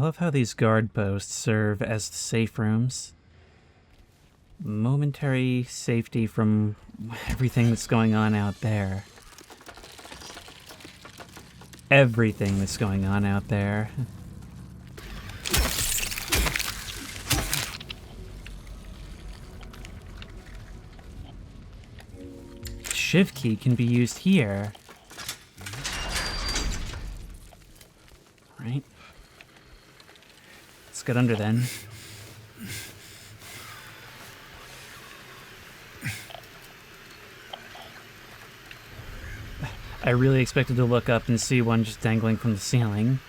love how these guard posts serve as the safe rooms. Momentary safety from everything that's going on out there. Everything that's going on out there. Shiv key can be used here. Right. Let's get under then. I really expected to look up and see one just dangling from the ceiling.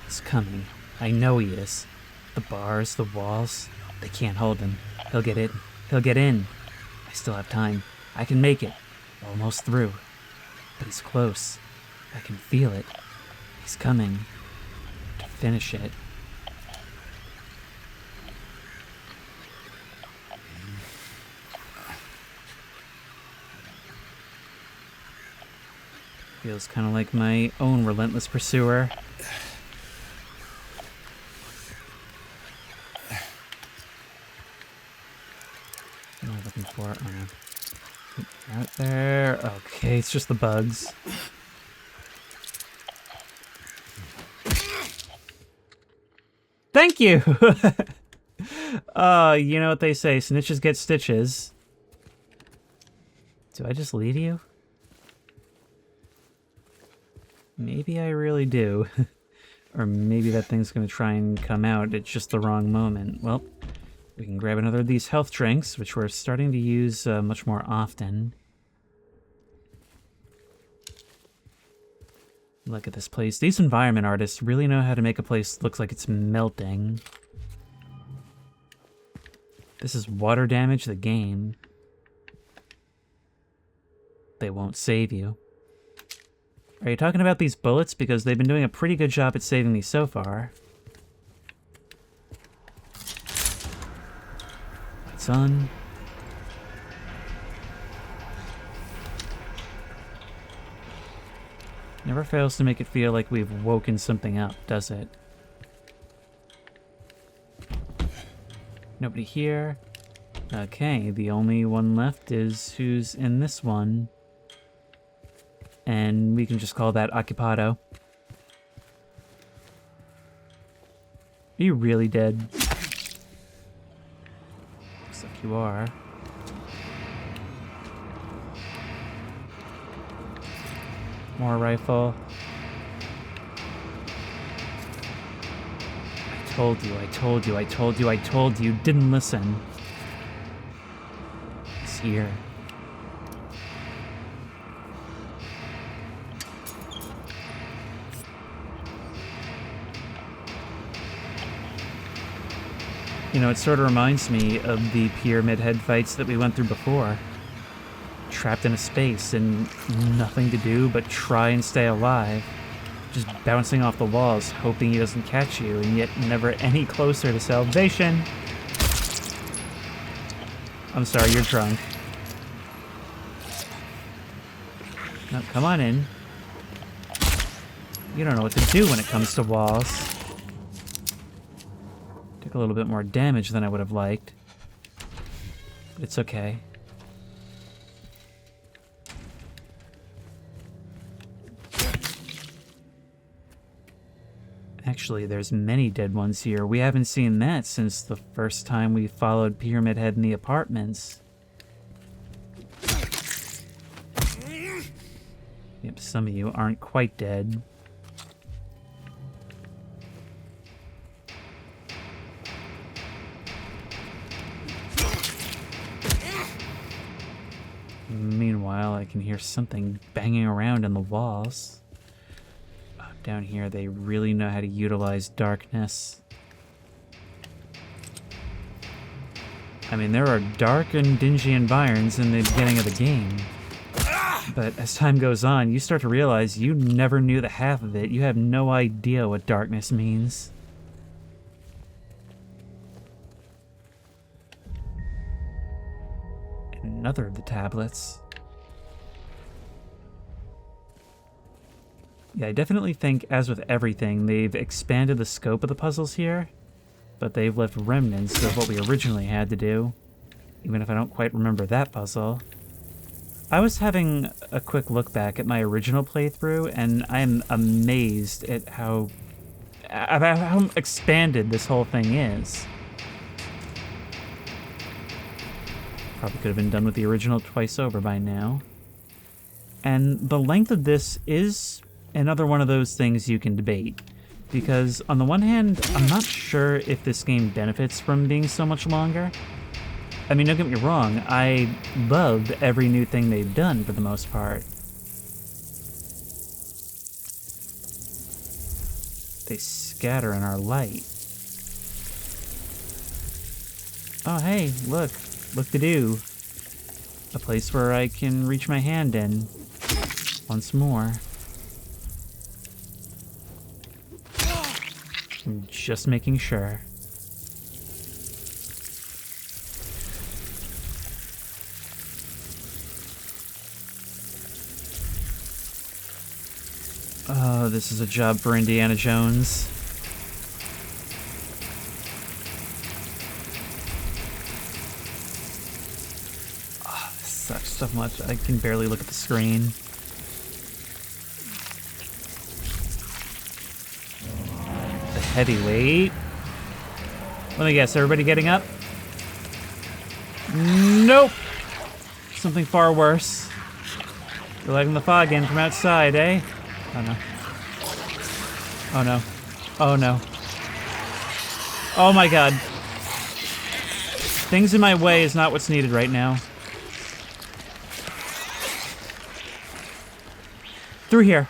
He's coming. I know he is. The bars, the walls, they can't hold him. He'll get in. He'll get in. I still have time. I can make it. Almost through. But he's close. I can feel it. He's coming. To finish it. Feels kind of like my own relentless pursuer. What am I looking for? Oh no. Out there. Okay, it's just the bugs. Thank you! You know what they say, snitches get stitches. Do I just leave you? Maybe I really do. Or maybe that thing's gonna try and come out at just the wrong moment. Well, we can grab another of these health drinks, which we're starting to use much more often. Look at this place. These environment artists really know how to make a place look like it's melting. This is water damage the game. They won't save you. Are you talking about these bullets? Because they've been doing a pretty good job at saving me so far. Lights on. Never fails to make it feel like we've woken something up, does it? Nobody here. Okay, the only one left is who's in this one. And we can just call that Occupado. Are you really dead? Looks like you are. More rifle. I told you, I told you, I told you, I told you. Didn't listen. He's here. You know, it sort of reminds me of the pyramid head fights that we went through before. Trapped in a space and nothing to do but try and stay alive. Just bouncing off the walls, hoping he doesn't catch you, and yet never any closer to salvation. I'm sorry, you're drunk. No, come on in. You don't know what to do when it comes to walls. Took a little bit more damage than I would have liked. But it's okay. Actually, there's many dead ones here. We haven't seen that since the first time we followed Pyramid Head in the apartments. Yep, some of you aren't quite dead. Meanwhile, I can hear something banging around in the walls. Oh, down here, they really know how to utilize darkness. I mean, there are dark and dingy environs in the beginning of the game. But as time goes on, you start to realize you never knew the half of it. You have no idea what darkness means. Another of the tablets. Yeah, I definitely think, as with everything, they've expanded the scope of the puzzles here, but they've left remnants of what we originally had to do, even if I don't quite remember that puzzle. I was having a quick look back at my original playthrough, and I am amazed at how expanded this whole thing is. Probably could have been done with the original twice over by now. And the length of this is another one of those things you can debate. Because on the one hand, I'm not sure if this game benefits from being so much longer. I mean, don't get me wrong, I loved every new thing they've done for the most part. They scatter in our light. Oh hey, look to do. A place where I can reach my hand in. Once more. I'm just making sure. Oh, this is a job for Indiana Jones. Oh, this sucks so much. I can barely look at the screen. The heavyweight. Let me guess, everybody getting up? Nope! Something far worse. You're letting the fog in from outside, eh? Oh no. Oh no. Oh no. Oh my god. Things in my way is not what's needed right now. Through here.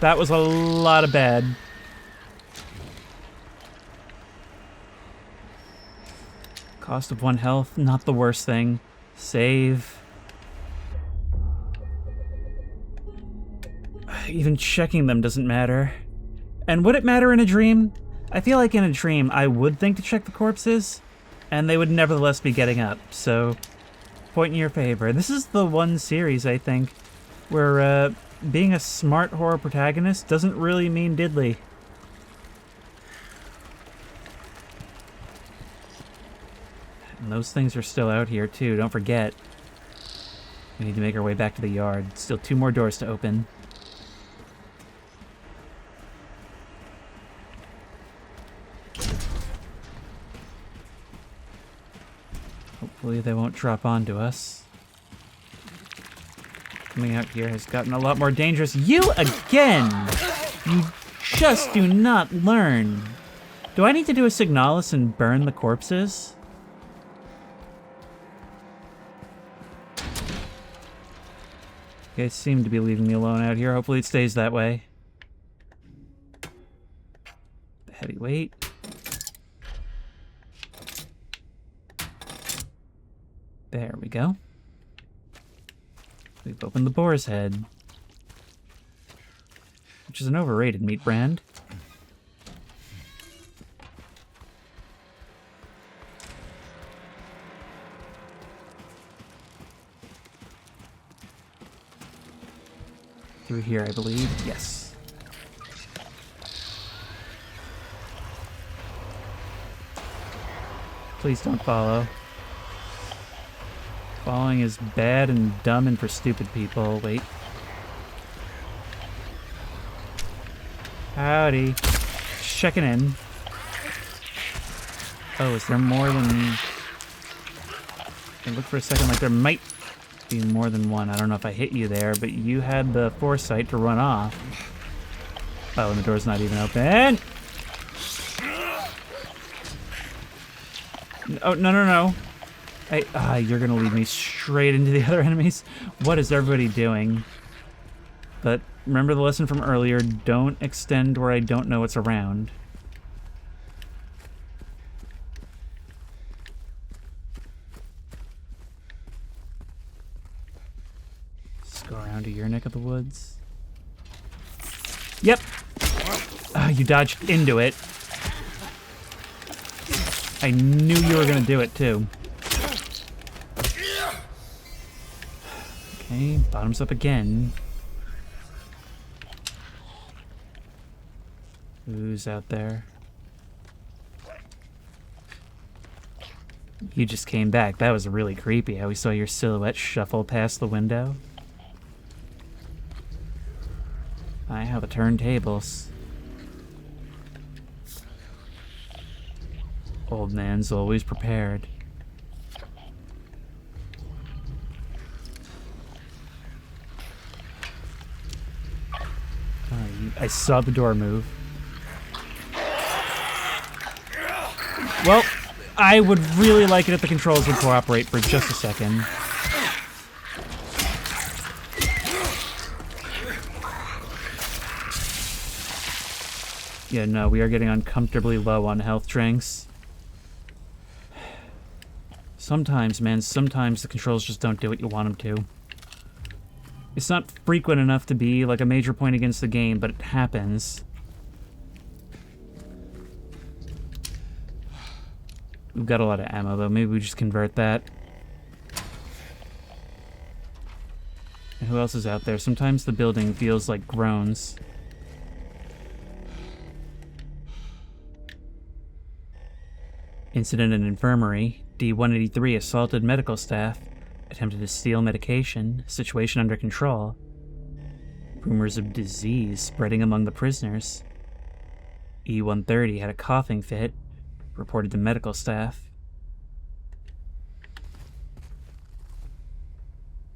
That was a lot of bad. Cost of 1 health, not the worst thing. Save. Even checking them doesn't matter. And would it matter in a dream? I feel like in a dream I would think to check the corpses, and they would nevertheless be getting up, so point in your favor. This is the one series, I think, where being a smart horror protagonist doesn't really mean diddly. And those things are still out here too, don't forget. We need to make our way back to the yard. Still 2 more doors to open. Hopefully they won't drop onto us. Coming out here has gotten a lot more dangerous. You again! You just do not learn. Do I need to do a Signalis and burn the corpses? You guys seem to be leaving me alone out here. Hopefully it stays that way. The heavyweight. There we go. We've opened the boar's head, which is an overrated meat brand. Through here, I believe. Yes. Please don't follow. Following is bad and dumb and for stupid people. Wait. Howdy. Checking in. Oh, is there more than... I looked for a second like there might be more than one. I don't know if I hit you there, but you had the foresight to run off. Oh, and the door's not even open. Oh, no. You're gonna lead me straight into the other enemies? What is everybody doing? But remember the lesson from earlier, don't extend where I don't know what's around. Let's go around to your neck of the woods. Yep! You dodged into it. I knew you were gonna do it too. Okay, bottoms up again. Who's out there? You just came back. That was really creepy how we saw your silhouette shuffle past the window. I have the turntables. Old man's always prepared. I saw the door move. Well, I would really like it if the controls would cooperate for just a second. Yeah, no, we are getting uncomfortably low on health drinks. Sometimes, man, sometimes the controls just don't do what you want them to. It's not frequent enough to be like a major point against the game, but it happens. We've got a lot of ammo, though. Maybe we just convert that. And who else is out there? Sometimes the building feels like groans. Incident in infirmary. D-183 assaulted medical staff. Attempted to steal medication. Situation under control. Rumors of disease spreading among the prisoners. E-130 had a coughing fit. Reported to medical staff.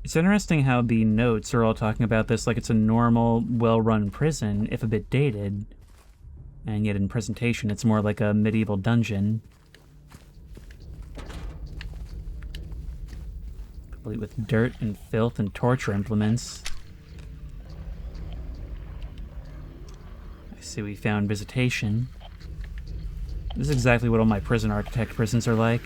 It's interesting how the notes are all talking about this like it's a normal, well-run prison, if a bit dated. And yet in presentation, it's more like a medieval dungeon. Complete with dirt and filth and torture implements. I see we found visitation. This is exactly what all my prison architect prisons are like.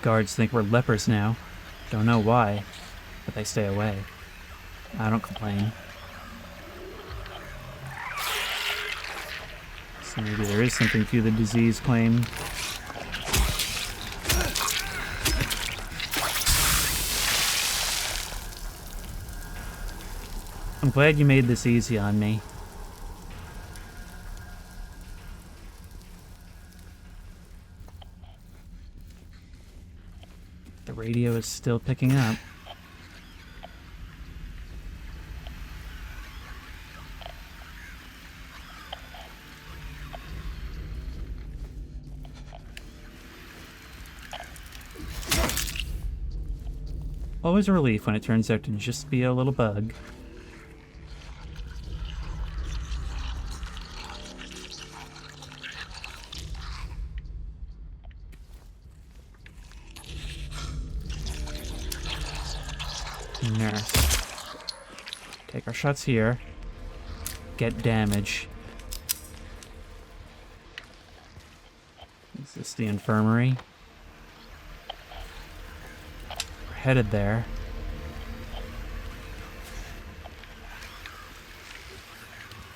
Guards think we're lepers now. Don't know why, but they stay away. I don't complain. So maybe there is something to the disease claim. I'm glad you made this easy on me. The radio is still picking up. Always a relief when it turns out to just be a little bug. Nurse. Take our shots here. Get damage. Is this the infirmary? We're headed there.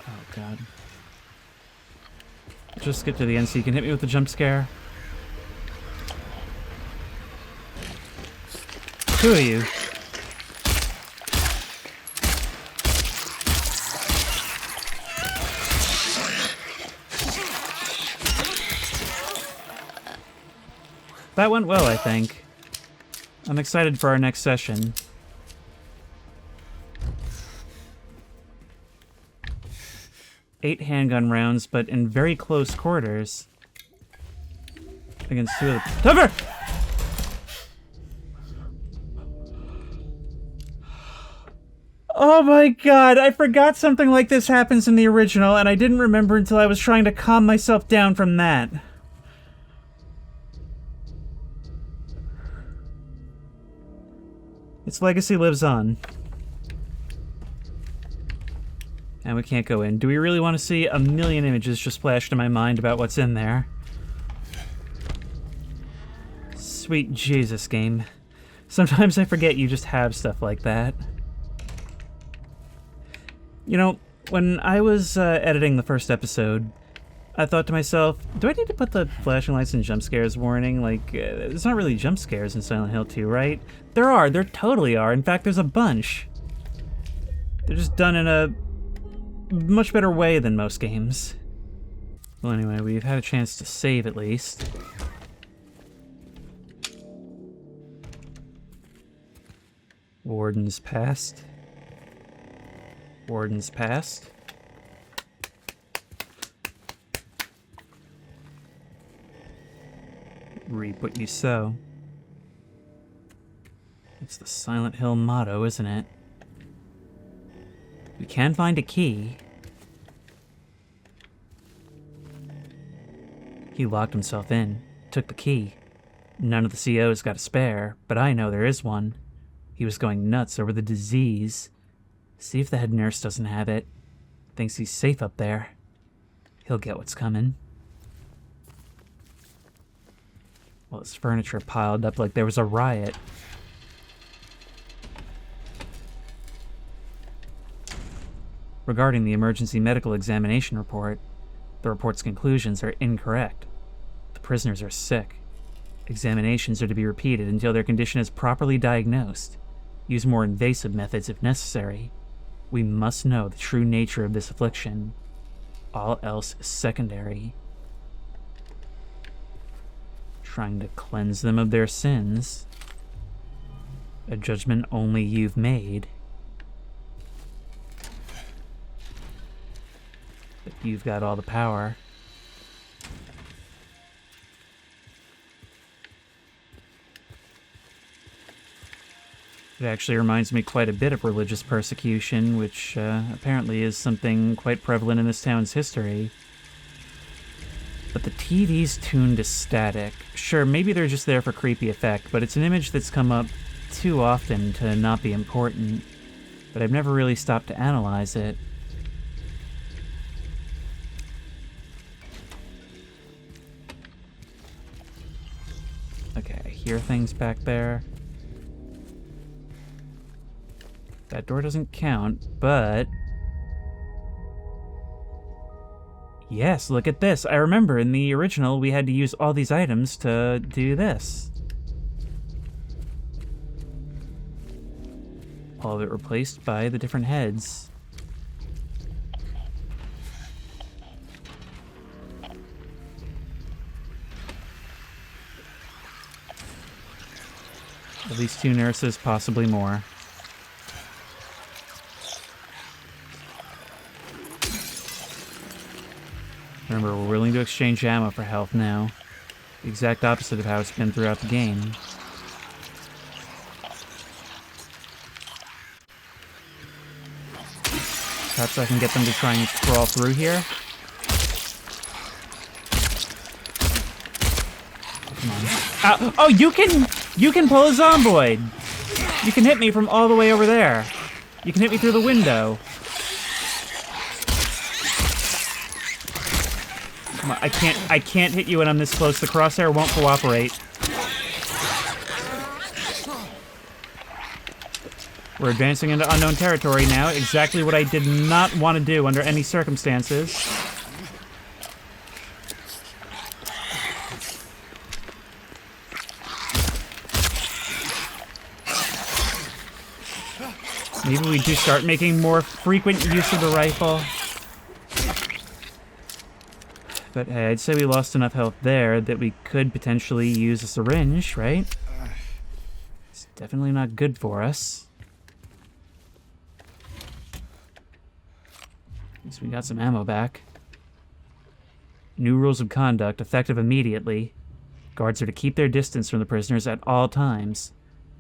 Oh god. Just get to the end so you can hit me with the jump scare. Who are you? That went well, I think. I'm excited for our next session. Eight handgun rounds, but in very close quarters. Against two of the... Cover! Oh my god, I forgot something like this happens in the original, and I didn't remember until I was trying to calm myself down from that. Its legacy lives on. And we can't go in. Do we really want to see a million images just flashed in my mind about what's in there? Sweet Jesus, game. Sometimes I forget you just have stuff like that. You know, when I was editing the first episode, I thought to myself, do I need to put the flashing lights and jump scares warning? Like, there's not really jump scares in Silent Hill 2, right? There totally are. In fact, there's a bunch. They're just done in a much better way than most games. Well, anyway, we've had a chance to save at least. Warden's past. Warden's past. Reap what you sow. It's the Silent Hill motto, isn't it? We can find a key. He locked himself in, took the key. None of the COs got a spare, but I know there is one. He was going nuts over the disease. See if the head nurse doesn't have it. Thinks he's safe up there. He'll get what's coming. Well, his furniture piled up like there was a riot. Regarding the emergency medical examination report, the report's conclusions are incorrect. The prisoners are sick. Examinations are to be repeated until their condition is properly diagnosed. Use more invasive methods if necessary. We must know the true nature of this affliction. All else is secondary. Trying to cleanse them of their sins. A judgment only you've made. But you've got all the power. It actually reminds me quite a bit of religious persecution, which apparently is something quite prevalent in this town's history. But the TV's tuned to static. Sure, maybe they're just there for creepy effect, but it's an image that's come up too often to not be important. But I've never really stopped to analyze it. Okay, I hear things back there. That door doesn't count, but... Yes, look at this. I remember in the original we had to use all these items to do this. All of it replaced by the different heads. At least 2 nurses, possibly more. Remember, we're willing to exchange ammo for health now. The exact opposite of how it's been throughout the game. Perhaps I can get them to try and crawl through here. Come on. Oh, you can pull a zomboid! You can hit me from all the way over there. You can hit me through the window. Come on, I can't hit you when I'm this close. The crosshair won't cooperate. We're advancing into unknown territory now. Exactly what I did not want to do under any circumstances. Maybe we do start making more frequent use of the rifle. But hey, I'd say we lost enough health there that we could potentially use a syringe, right? It's definitely not good for us. At least we got some ammo back. New rules of conduct, effective immediately. Guards are to keep their distance from the prisoners at all times.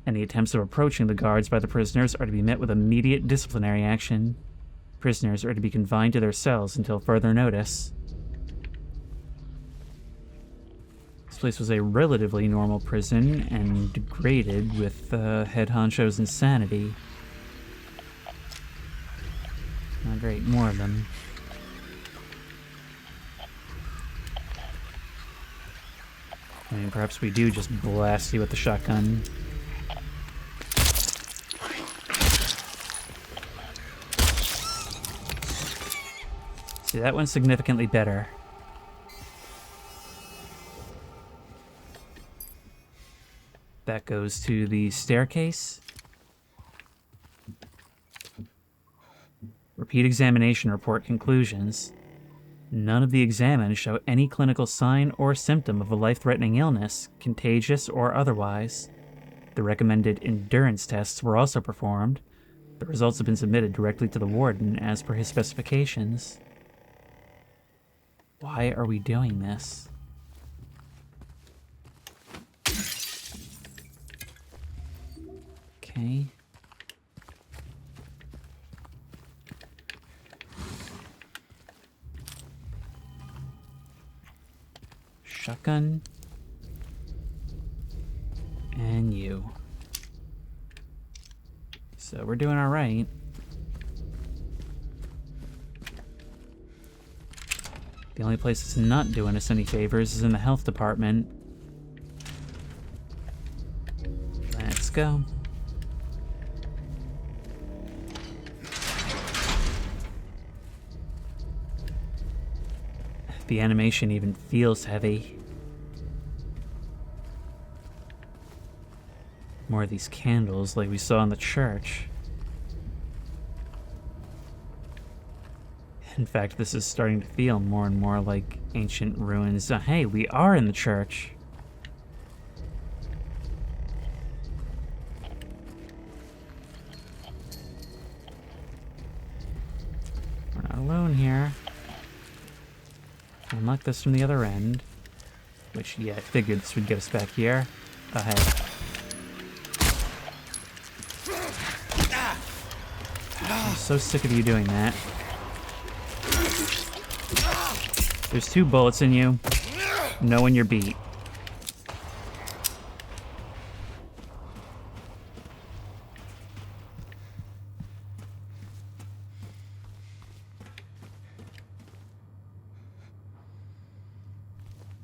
Any attempts of approaching the guards by the prisoners are to be met with immediate disciplinary action. Prisoners are to be confined to their cells until further notice. This place was a relatively normal prison and degraded with head honcho's insanity. Oh, great, more of them. I mean, perhaps we do just blast you with the shotgun. See, that one's significantly better. That goes to the staircase. Repeat examination report conclusions. None of the examined show any clinical sign or symptom of a life-threatening illness, contagious or otherwise. The recommended endurance tests were also performed. The results have been submitted directly to the warden as per his specifications. Why are we doing this? Okay. Shotgun. And you. So we're doing all right. The only place that's not doing us any favors is in the health department. Let's go. The animation even feels heavy. More of these candles like we saw in the church. In fact, this is starting to feel more and more like ancient ruins. Hey, we are in the church. We're not alone here. Unlock this from the other end. Which, yeah, I figured this would get us back here. Ahead. I'm so sick of you doing that. There's 2 bullets in you. Knowing you're beat.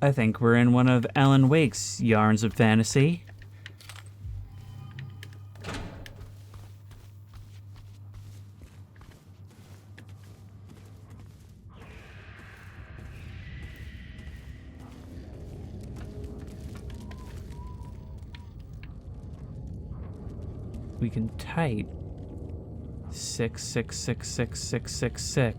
I think we're in one of Alan Wake's yarns of fantasy. We can type 6666666.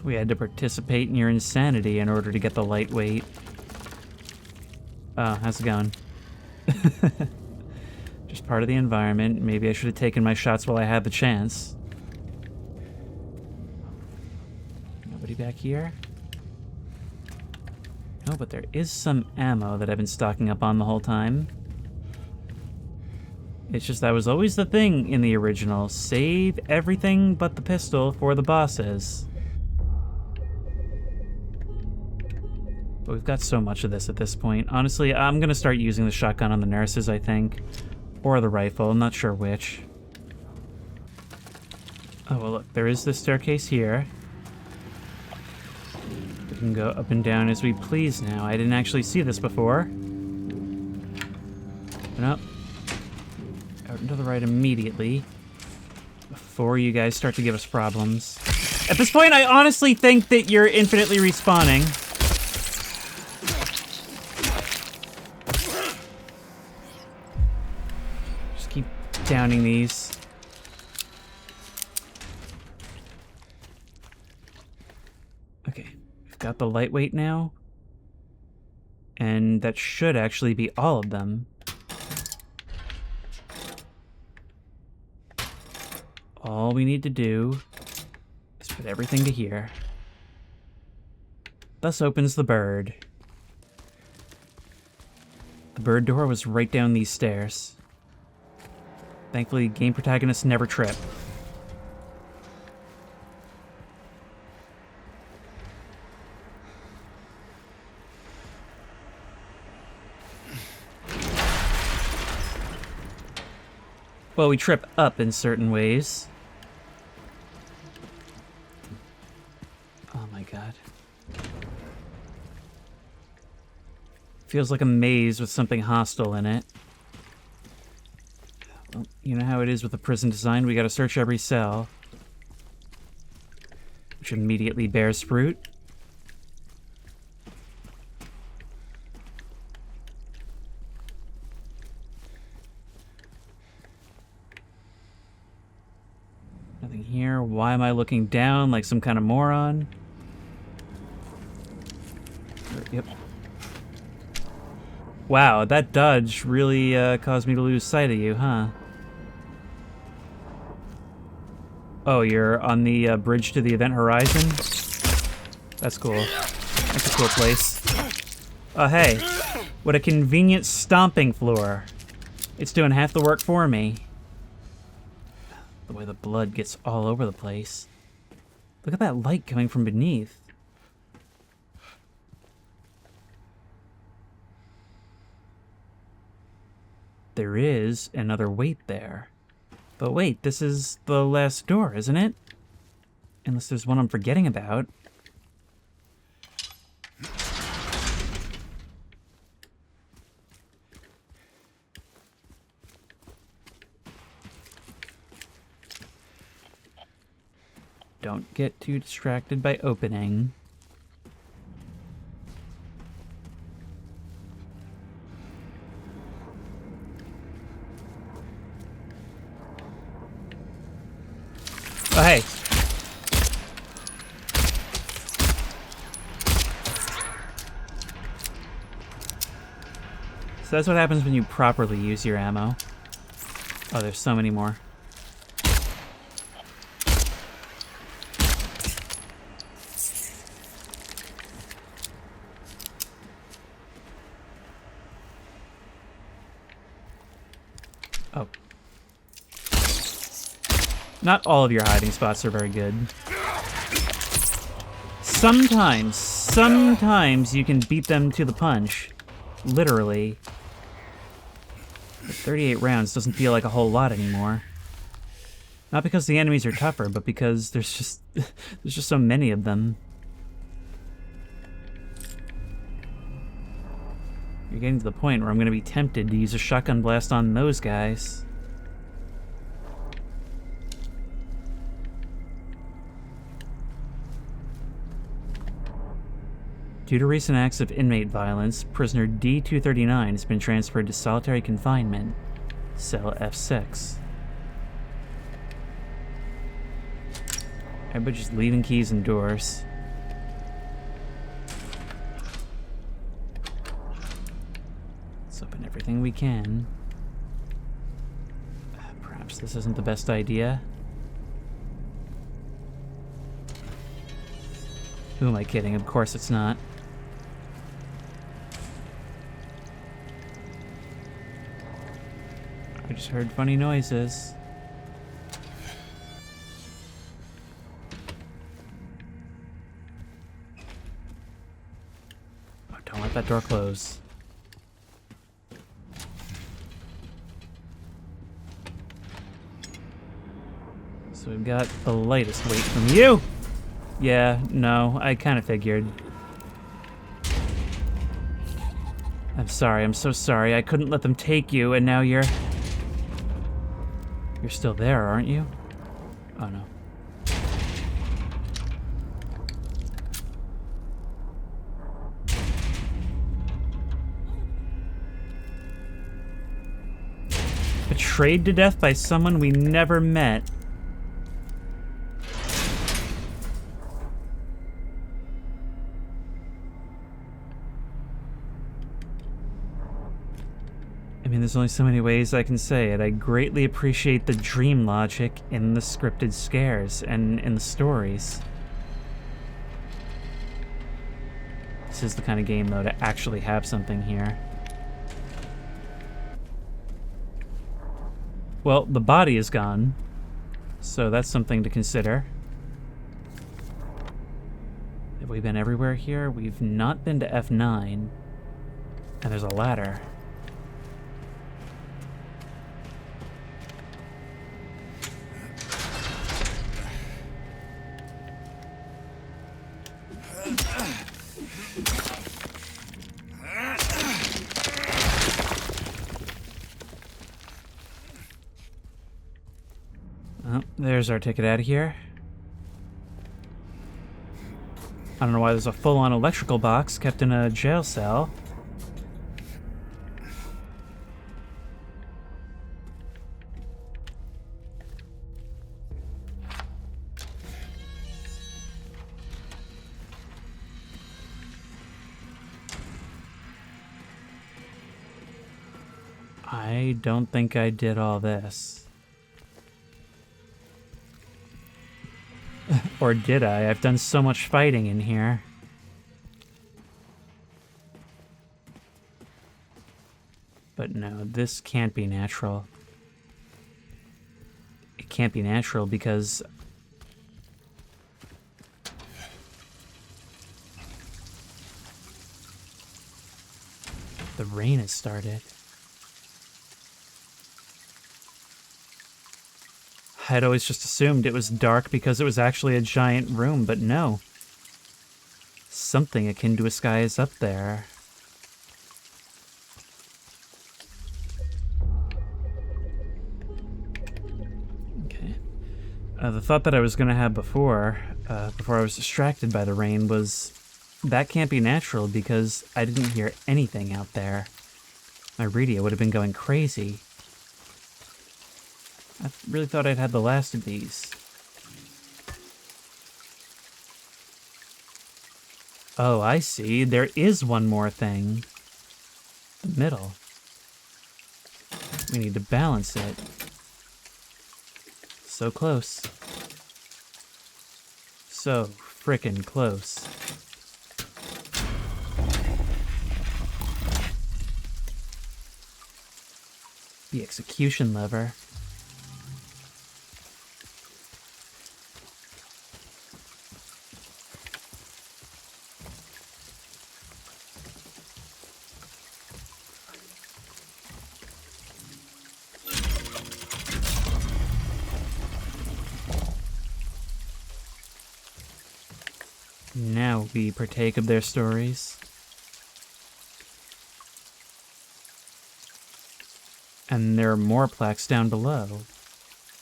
We had to participate in your insanity in order to get the lightweight. Oh, how's it going? Just part of the environment. Maybe I should have taken my shots while I had the chance. Nobody back here? No, but there is some ammo that I've been stocking up on the whole time. It's just that was always the thing in the original. Save everything but the pistol for the bosses. But we've got so much of this at this point. Honestly, I'm gonna start using the shotgun on the nurses, I think. Or the rifle, I'm not sure which. Oh, well look, there is this staircase here. We can go up and down as we please now. I didn't actually see this before. Open up. Out and to the right immediately. Before you guys start to give us problems. At this point, I honestly think that you're infinitely respawning. Downing these. Okay, we've got the lightweight now. And that should actually be all of them. All we need to do is put everything to here. Thus opens the bird. The bird door was right down these stairs. Thankfully, game protagonists never trip. Well, we trip up in certain ways. Feels like a maze with something hostile in it. Well, you know how it is with a prison design. We gotta search every cell. Which immediately bears fruit. Nothing here. Why am I looking down like some kind of moron? Yep. Wow, that dodge really caused me to lose sight of you, huh? Oh, you're on the bridge to the event horizon? That's cool. That's a cool place. Oh, hey. What a convenient stomping floor. It's doing half the work for me. The way the blood gets all over the place. Look at that light coming from beneath. There is another weight there. But wait, this is the last door, isn't it? Unless there's one I'm forgetting about. Don't get too distracted by opening. Oh, hey. So that's what happens when you properly use your ammo. Oh, there's so many more. Oh. Not all of your hiding spots are very good. Sometimes you can beat them to the punch. Literally. But 38 rounds doesn't feel like a whole lot anymore. Not because the enemies are tougher, but because there's just so many of them. You're getting to the point where I'm going to be tempted to use a shotgun blast on those guys. Due to recent acts of inmate violence, prisoner D-239 has been transferred to solitary confinement, cell F6. Everybody just leaving keys and doors. Let's open everything we can. Perhaps this isn't the best idea. Who am I kidding? Of course it's not. I just heard funny noises. Oh, don't let that door close. So we've got the lightest weight from you! Yeah, no, I kind of figured. I'm sorry, I'm so sorry. I couldn't let them take you, and now you're still there, aren't you? Oh, no. Betrayed to death by someone we never met. I mean, there's only so many ways I can say it. I greatly appreciate the dream logic in the scripted scares and in the stories. This is the kind of game, though, to actually have something here. Well, the body is gone, so that's something to consider. Have we been everywhere here? We've not been to F9, and there's a ladder. Oh, there's our ticket out of here. I don't know why there's a full-on electrical box kept in a jail cell. I don't think I did all this. Or did I? I've done so much fighting in here. But no, this can't be natural. It can't be natural because... the rain has started. I'd always just assumed it was dark because it was actually a giant room, but no. Something akin to a sky is up there. Okay. The thought that I was going to have before I was distracted by the rain was, that can't be natural because I didn't hear anything out there. My radio would have been going crazy. I really thought I'd had the last of these. Oh, I see. There is one more thing. The middle. We need to balance it. So close. So frickin' close. The execution lever. Now we partake of their stories. And there are more plaques down below.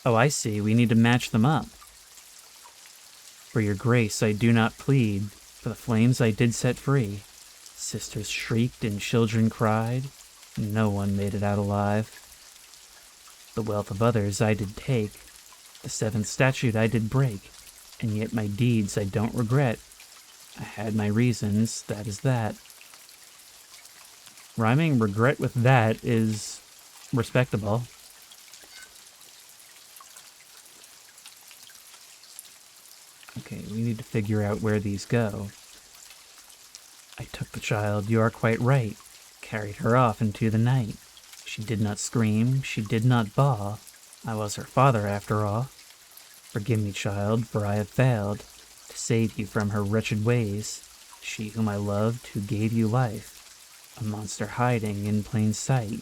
Oh, I see. We need to match them up. For your grace I do not plead, for the flames I did set free. Sisters shrieked and children cried, no one made it out alive. The wealth of others I did take, the seventh statute I did break, and yet my deeds I don't regret. I had my reasons, that is that. Rhyming regret with that is respectable. Okay, we need to figure out where these go. I took the child, you are quite right, carried her off into the night. She did not scream, she did not bawl. I was her father after all. Forgive me, child, for I have failed to save you from her wretched ways. She whom I loved, who gave you life, a monster hiding in plain sight.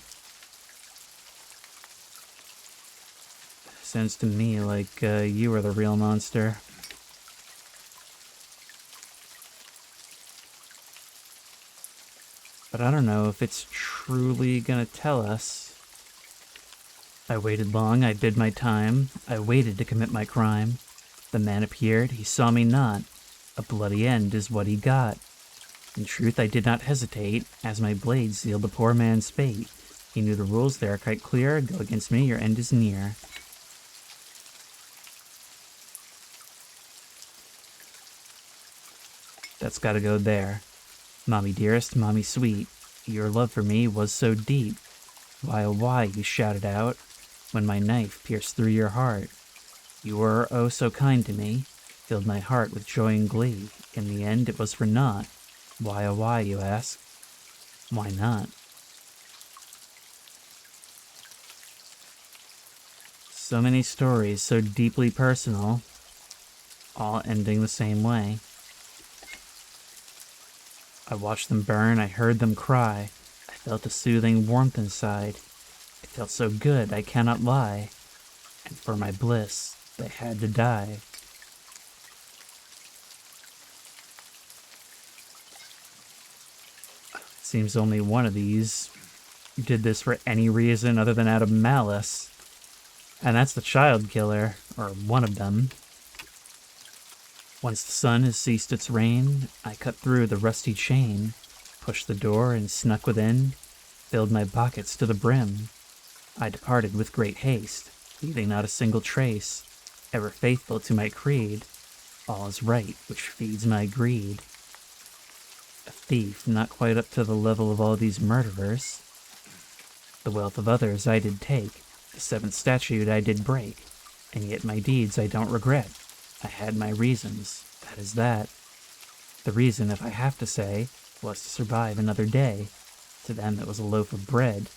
Sounds to me like you are the real monster. But I don't know if it's truly gonna tell us. I waited long, I did my time, I waited to commit my crime. The man appeared, he saw me not, a bloody end is what he got. In truth I did not hesitate, as my blade sealed the poor man's fate. He knew the rules there quite clear, go against me, your end is near. That's gotta go there. Mommy dearest, mommy sweet, your love for me was so deep. Why, oh why, you shouted out, when my knife pierced through your heart. You were oh so kind to me, filled my heart with joy and glee. In the end it was for naught. Why, oh why, you ask? Why not? So many stories, so deeply personal, all ending the same way. I watched them burn, I heard them cry, I felt a soothing warmth inside. It felt so good, I cannot lie, and for my bliss, they had to die. It seems only one of these did this for any reason other than out of malice. And that's the child killer, or one of them. Once the sun has ceased its reign, I cut through the rusty chain, pushed the door and snuck within, filled my pockets to the brim. I departed with great haste, leaving not a single trace, ever faithful to my creed. All is right, which feeds my greed. A thief, not quite up to the level of all these murderers. The wealth of others I did take, the seventh statute I did break, and yet my deeds I don't regret. I had my reasons, that is that. The reason, if I have to say, was to survive another day. To them it was a loaf of bread,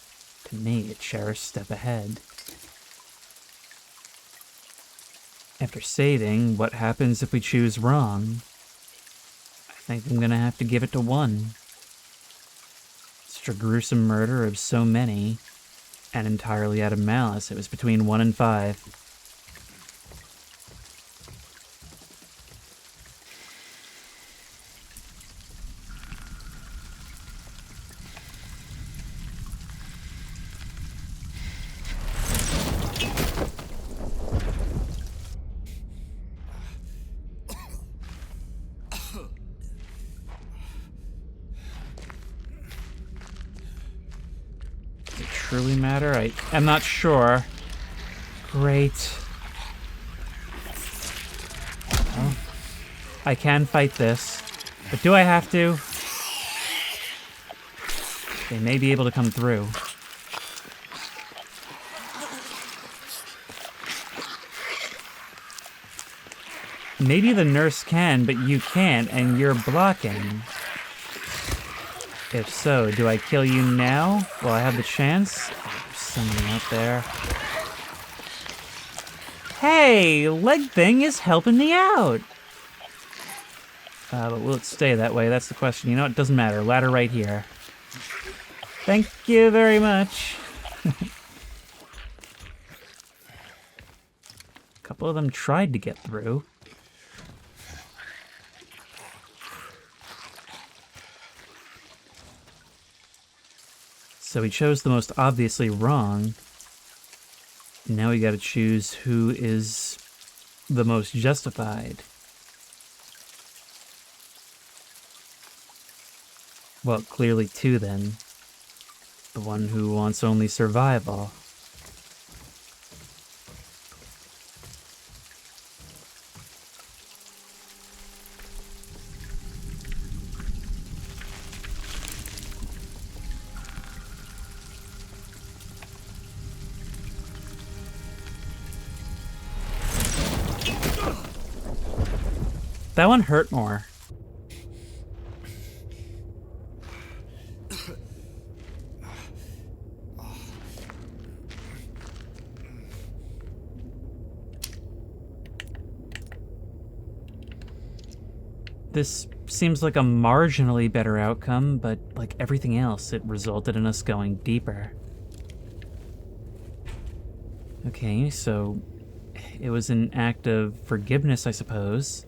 to me a cherished step ahead. After saving, what happens if we choose wrong? I think I'm gonna have to give it to 1. Such a gruesome murder of so many, and entirely out of malice, it was between 1 and 5. Truly matter? I'm not sure. Great. Well, I can fight this, but do I have to? They may be able to come through. Maybe the nurse can, but you can't, and you're blocking. If so, do I kill you now while I have the chance? Oh, there's somebody out there. Hey, leg thing is helping me out. But will it stay that way? That's the question. You know, it doesn't matter. Ladder right here. Thank you very much. A couple of them tried to get through. So we chose the most obviously wrong. Now we gotta choose who is the most justified. Well, clearly 2 then. The one who wants only survival. That one hurt more. This seems like a marginally better outcome, but like everything else, it resulted in us going deeper. Okay, so it was an act of forgiveness, I suppose.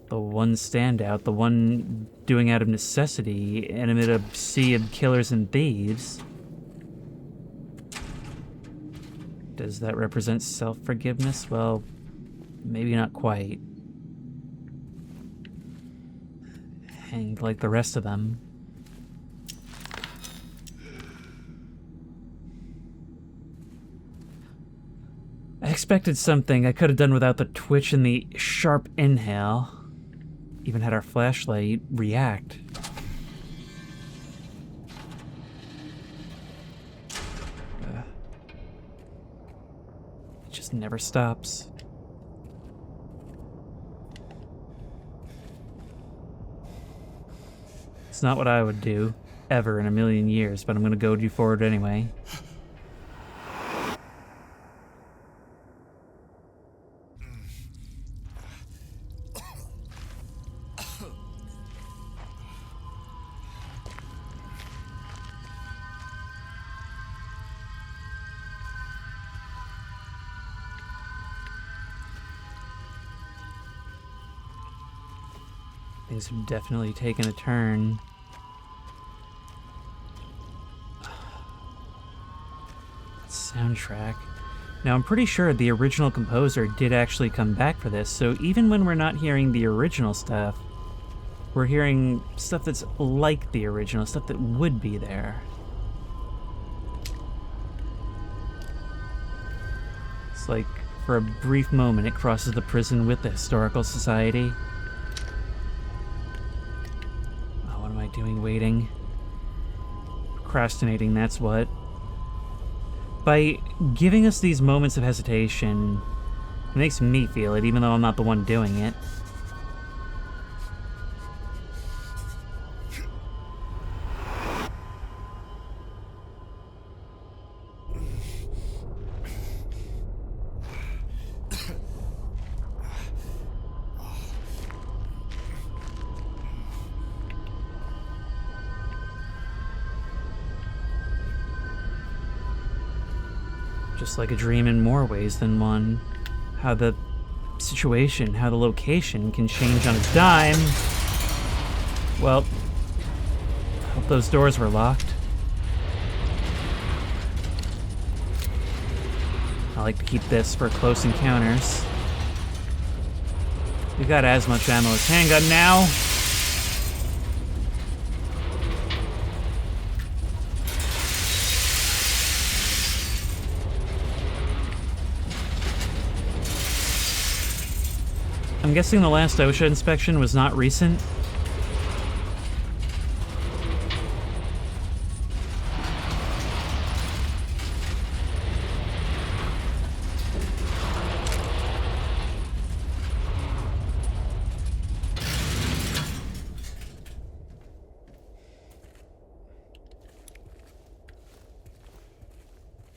The one standout, the one doing out of necessity, and amid a sea of killers and thieves. Does that represent self-forgiveness? Well, maybe not quite. Hanged like the rest of them. I expected something I could have done without the twitch and the sharp inhale. Even had our flashlight react. It just never stops. It's not what I would do, ever in a million years, but I'm gonna goad you forward anyway. Things have definitely taken a turn. Let's soundtrack. Now, I'm pretty sure the original composer did actually come back for this, so even when we're not hearing the original stuff, we're hearing stuff that's like the original, stuff that would be there. It's like, for a brief moment, it crosses the prison with the historical society. Oh, what am I doing waiting? Procrastinating, that's what. By giving us these moments of hesitation, it makes me feel it, even though I'm not the one doing it. Just like a dream in more ways than one. How the situation, how the location can change on a dime. Well, I hope those doors were locked. I like to keep this for close encounters. We've got as much ammo as handgun now. I'm guessing the last OSHA inspection was not recent.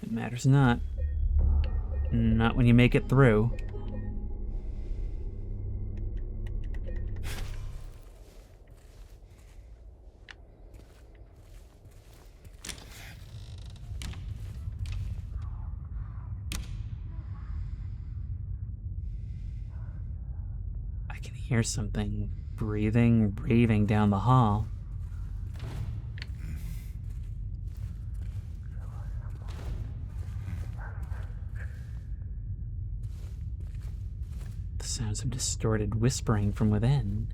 It matters not. Not when you make it through. Hear something breathing, raving down the hall. The sounds of distorted whispering from within.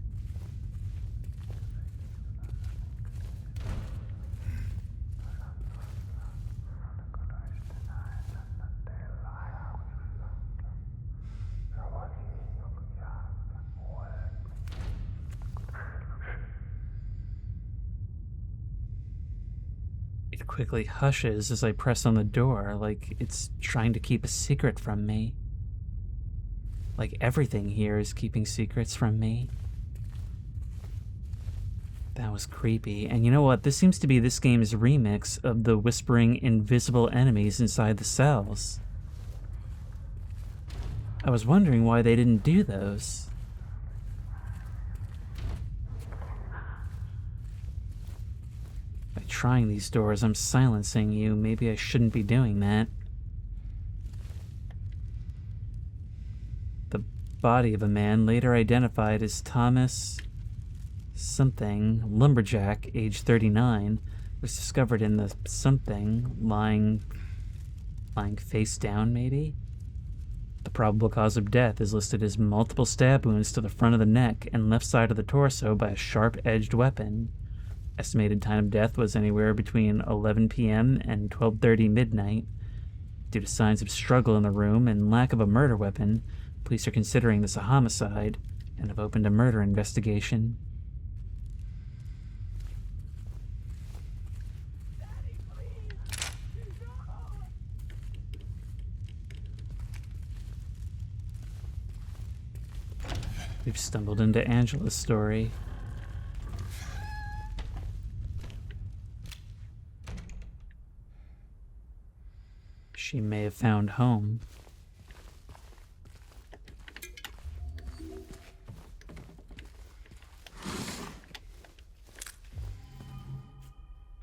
It quickly hushes as I press on the door, like it's trying to keep a secret from me. Like everything here is keeping secrets from me. That was creepy. And you know what? This seems to be this game's remix of the whispering invisible enemies inside the cells. I was wondering why they didn't do those. By trying these doors, I'm silencing you. Maybe I shouldn't be doing that. The body of a man later identified as Thomas something, lumberjack, age 39, was discovered in the something, lying face down, maybe? The probable cause of death is listed as multiple stab wounds to the front of the neck and left side of the torso by a sharp-edged weapon. Estimated time of death was anywhere between 11 p.m. and 12:30 midnight. Due to signs of struggle in the room and lack of a murder weapon, police are considering this a homicide and have opened a murder investigation. We've stumbled into Angela's story. She may have found home.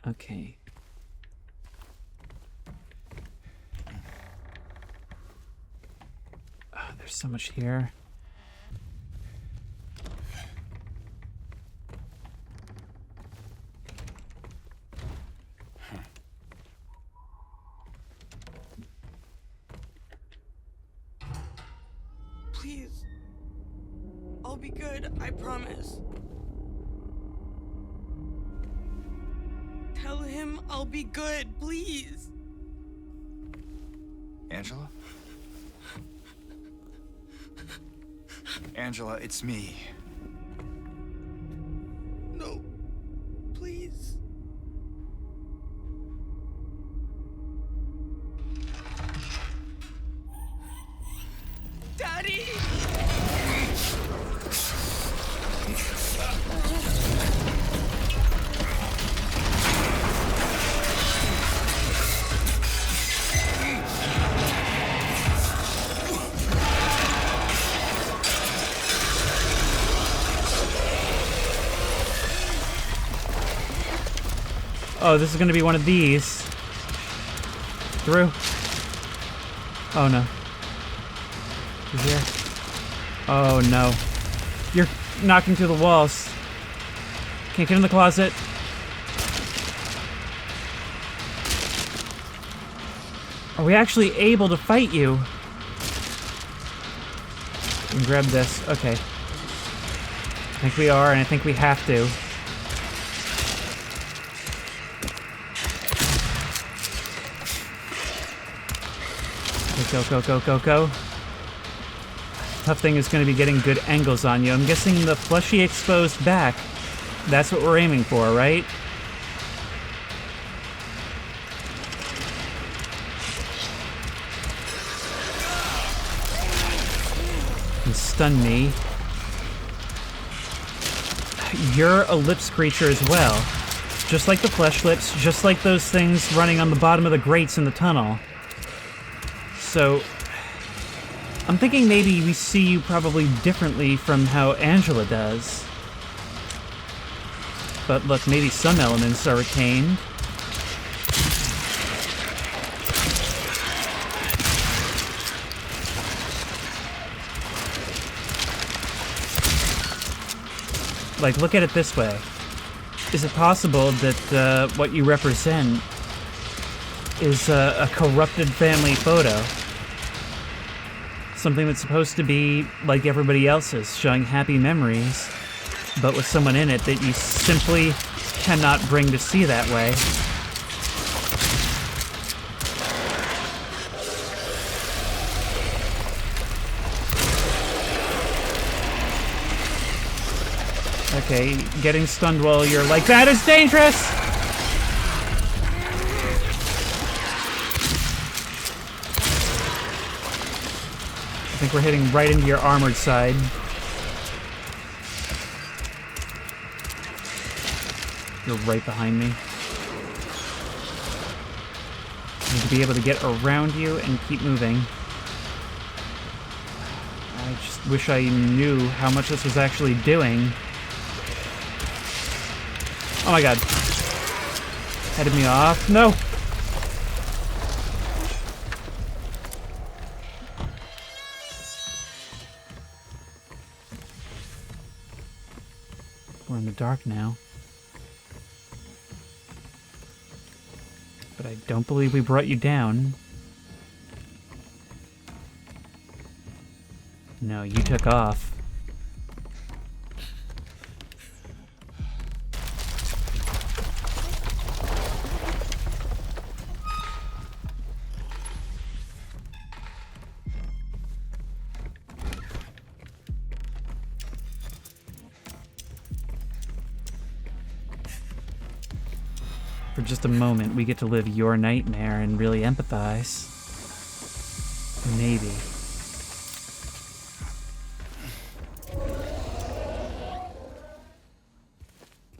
Okay. Oh, there's so much here. Please. I'll be good, I promise. Tell him I'll be good, please. Angela? Angela, it's me. No. Please. Daddy! Oh, this is gonna be one of these. Through. Oh no. Is there? Oh no. You're knocking through the walls. Can't get in the closet. Are we actually able to fight you? And grab this. Okay. I think we are, and I think we have to. Go, go, go, go, go. Tough thing is going to be getting good angles on you. I'm guessing the fleshy exposed back. That's what we're aiming for, right? You stun me. You're a lips creature as well. Just like the flesh lips, just like those things running on the bottom of the grates in the tunnel. So, I'm thinking maybe we see you probably differently from how Angela does. But look, maybe some elements are retained. Like, look at it this way. Is it possible that what you represent is a corrupted family photo? Something that's supposed to be like everybody else's, showing happy memories, but with someone in it that you simply cannot bring to see that way. Okay, getting stunned while you're like that is dangerous! I think we're hitting right into your armored side. You're right behind me. I need to be able to get around you and keep moving. I just wish I knew how much this was actually doing. Oh my god. Headed me off. No! We're in the dark now. But I don't believe we brought you down. No, you took off. For just a moment, we get to live your nightmare and really empathize. Maybe.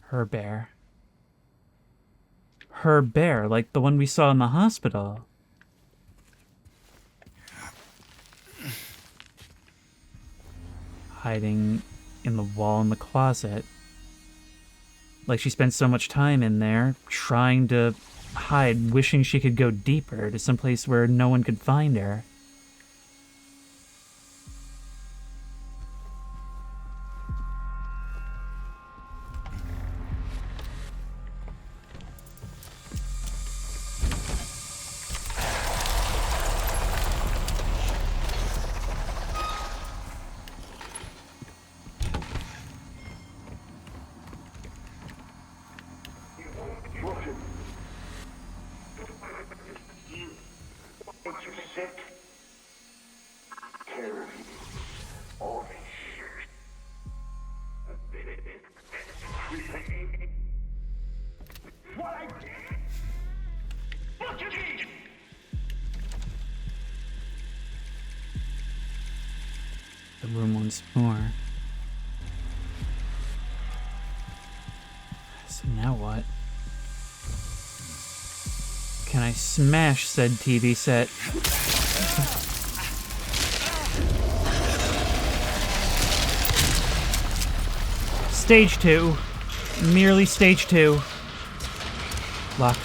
Her bear. Her bear, like the one we saw in the hospital. Hiding in the wall in the closet. Like she spent so much time in there, trying to hide, wishing she could go deeper to someplace where no one could find her. the room once more. So now what? Can I smash said TV set? Stage 2. Merely stage 2. Locked.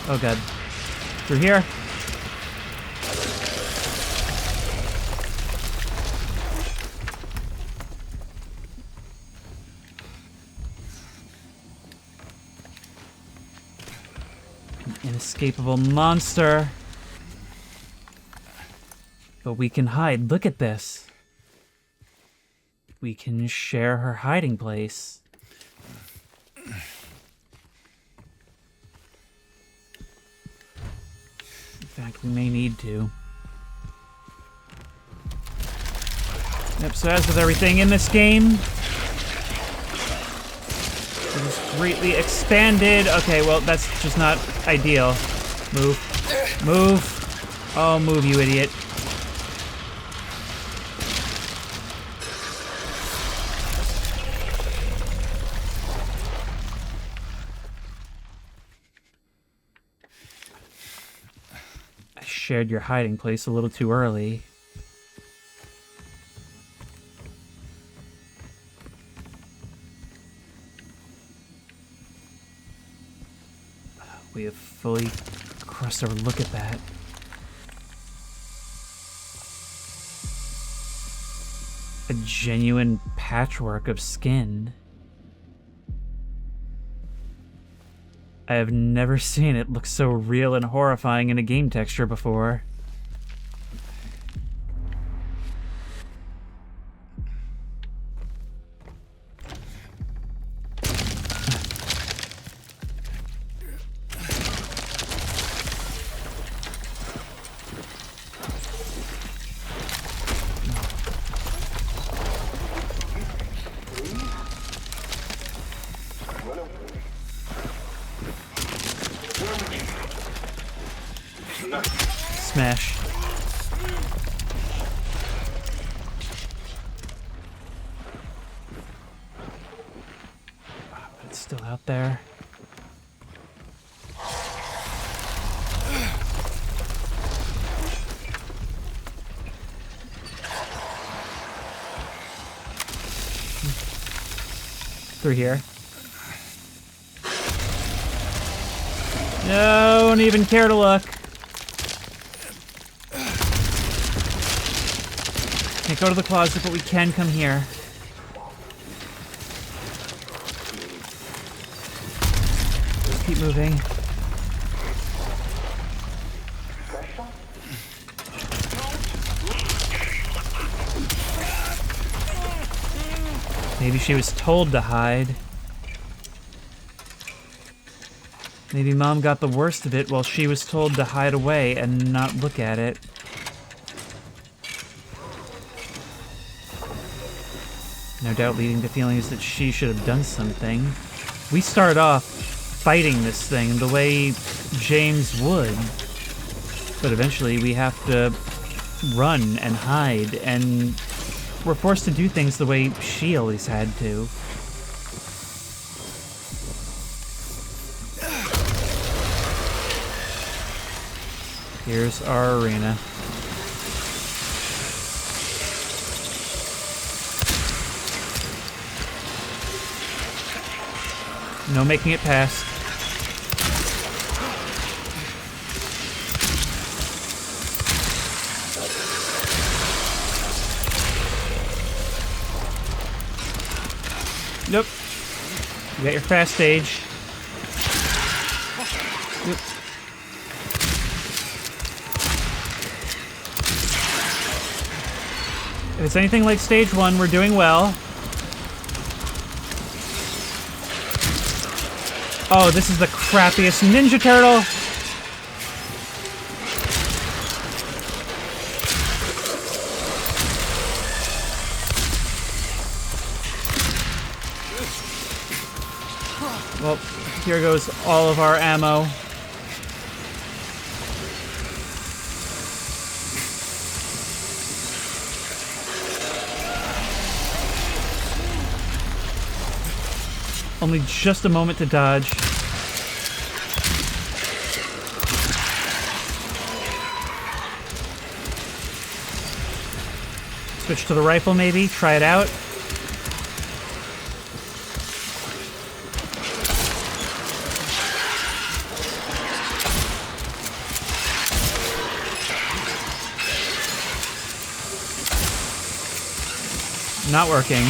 Oh god. Through here? An inescapable monster. But we can hide. Look at this. We can share her hiding place. In fact, we may need to. Yep, so as with everything in this game, it is greatly expanded. Okay, well, that's just not ideal. Move. Move. Oh, move, you idiot. Shared your hiding place a little too early. We have fully crossed over. Look at that. A genuine patchwork of skin. I have never seen it look so real and horrifying in a game texture before. Smash. But it's still out there. Through here. No, don't even care to look. Can't go to the closet, but we can come here. Just keep moving. Maybe she was told to hide. Maybe Mom got the worst of it while she was told to hide away and not look at it. No doubt leading to feelings that she should have done something. We start off fighting this thing the way James would. But eventually we have to run and hide, and we're forced to do things the way she always had to. Here's our arena. No making it past. Nope. You got your fast stage. Yep. If it's anything like stage 1, we're doing well. Oh, this is the crappiest Ninja Turtle! Well, here goes all of our ammo. Only just a moment to dodge. Switch to the rifle, maybe. Try it out. Not working.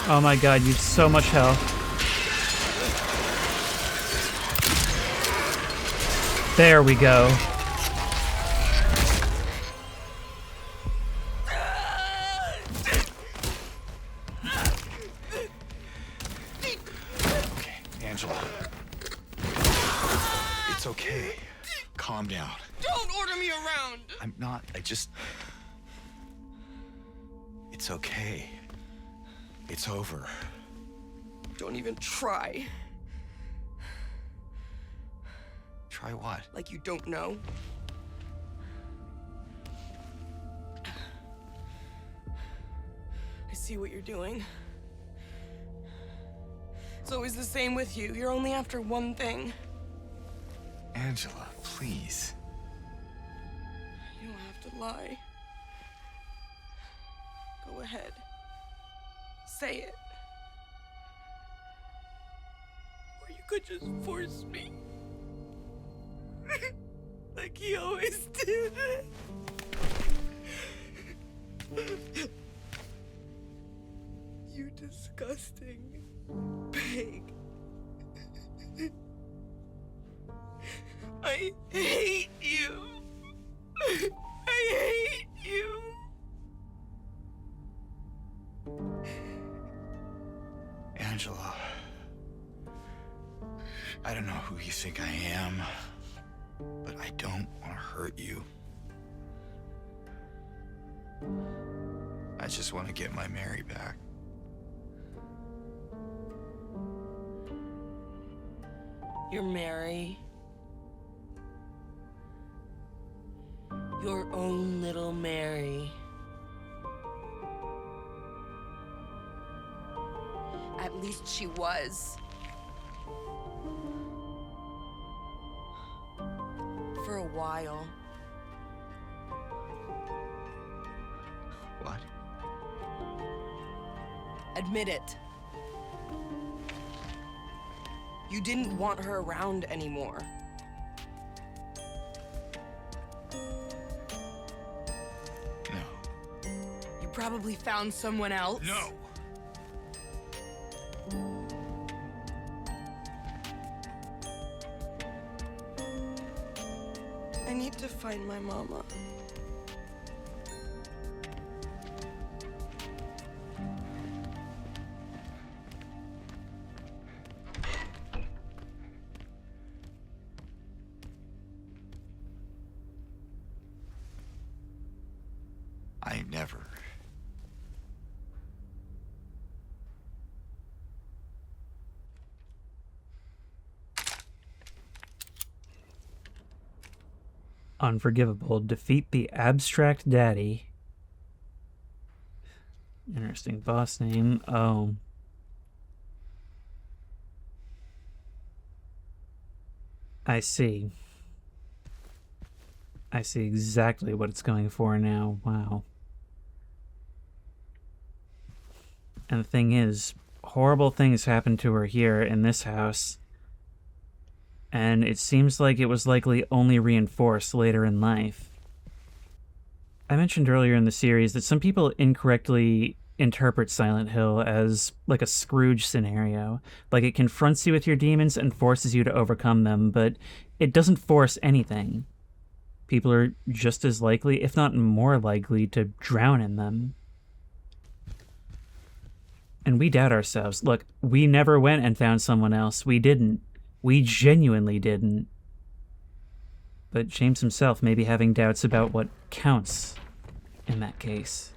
Oh my god, you've so much health. There we go. Okay, Angela. It's okay. Calm down. Don't order me around! I'm not. It's okay. It's over. Don't even try. Try what? Like you don't know. I see what you're doing. It's always the same with you. You're only after one thing. Angela, please. You don't have to lie. Go ahead. Say it. Or you could just force me. Like he always did. You disgusting pig. I hate you. I hate you. Angela. I don't know who you think I am, but I don't want to hurt you. I just want to get my Mary back. You're Mary. Your own little Mary. At least she was. For a while. What? Admit it. You didn't want her around anymore. No. You probably found someone else. No! I need to find my mama. I never. Unforgivable. Defeat the abstract daddy. Interesting boss name. Oh. I see. I see exactly what it's going for now. Wow. And the thing is, horrible things happened to her here in this house. And it seems like it was likely only reinforced later in life. I mentioned earlier in the series that some people incorrectly interpret Silent Hill as like a Scrooge scenario. Like it confronts you with your demons and forces you to overcome them, but it doesn't force anything. People are just as likely, if not more likely, to drown in them. And we doubt ourselves. Look, we never went and found someone else. We didn't. We genuinely didn't. But James himself may be having doubts about what counts in that case.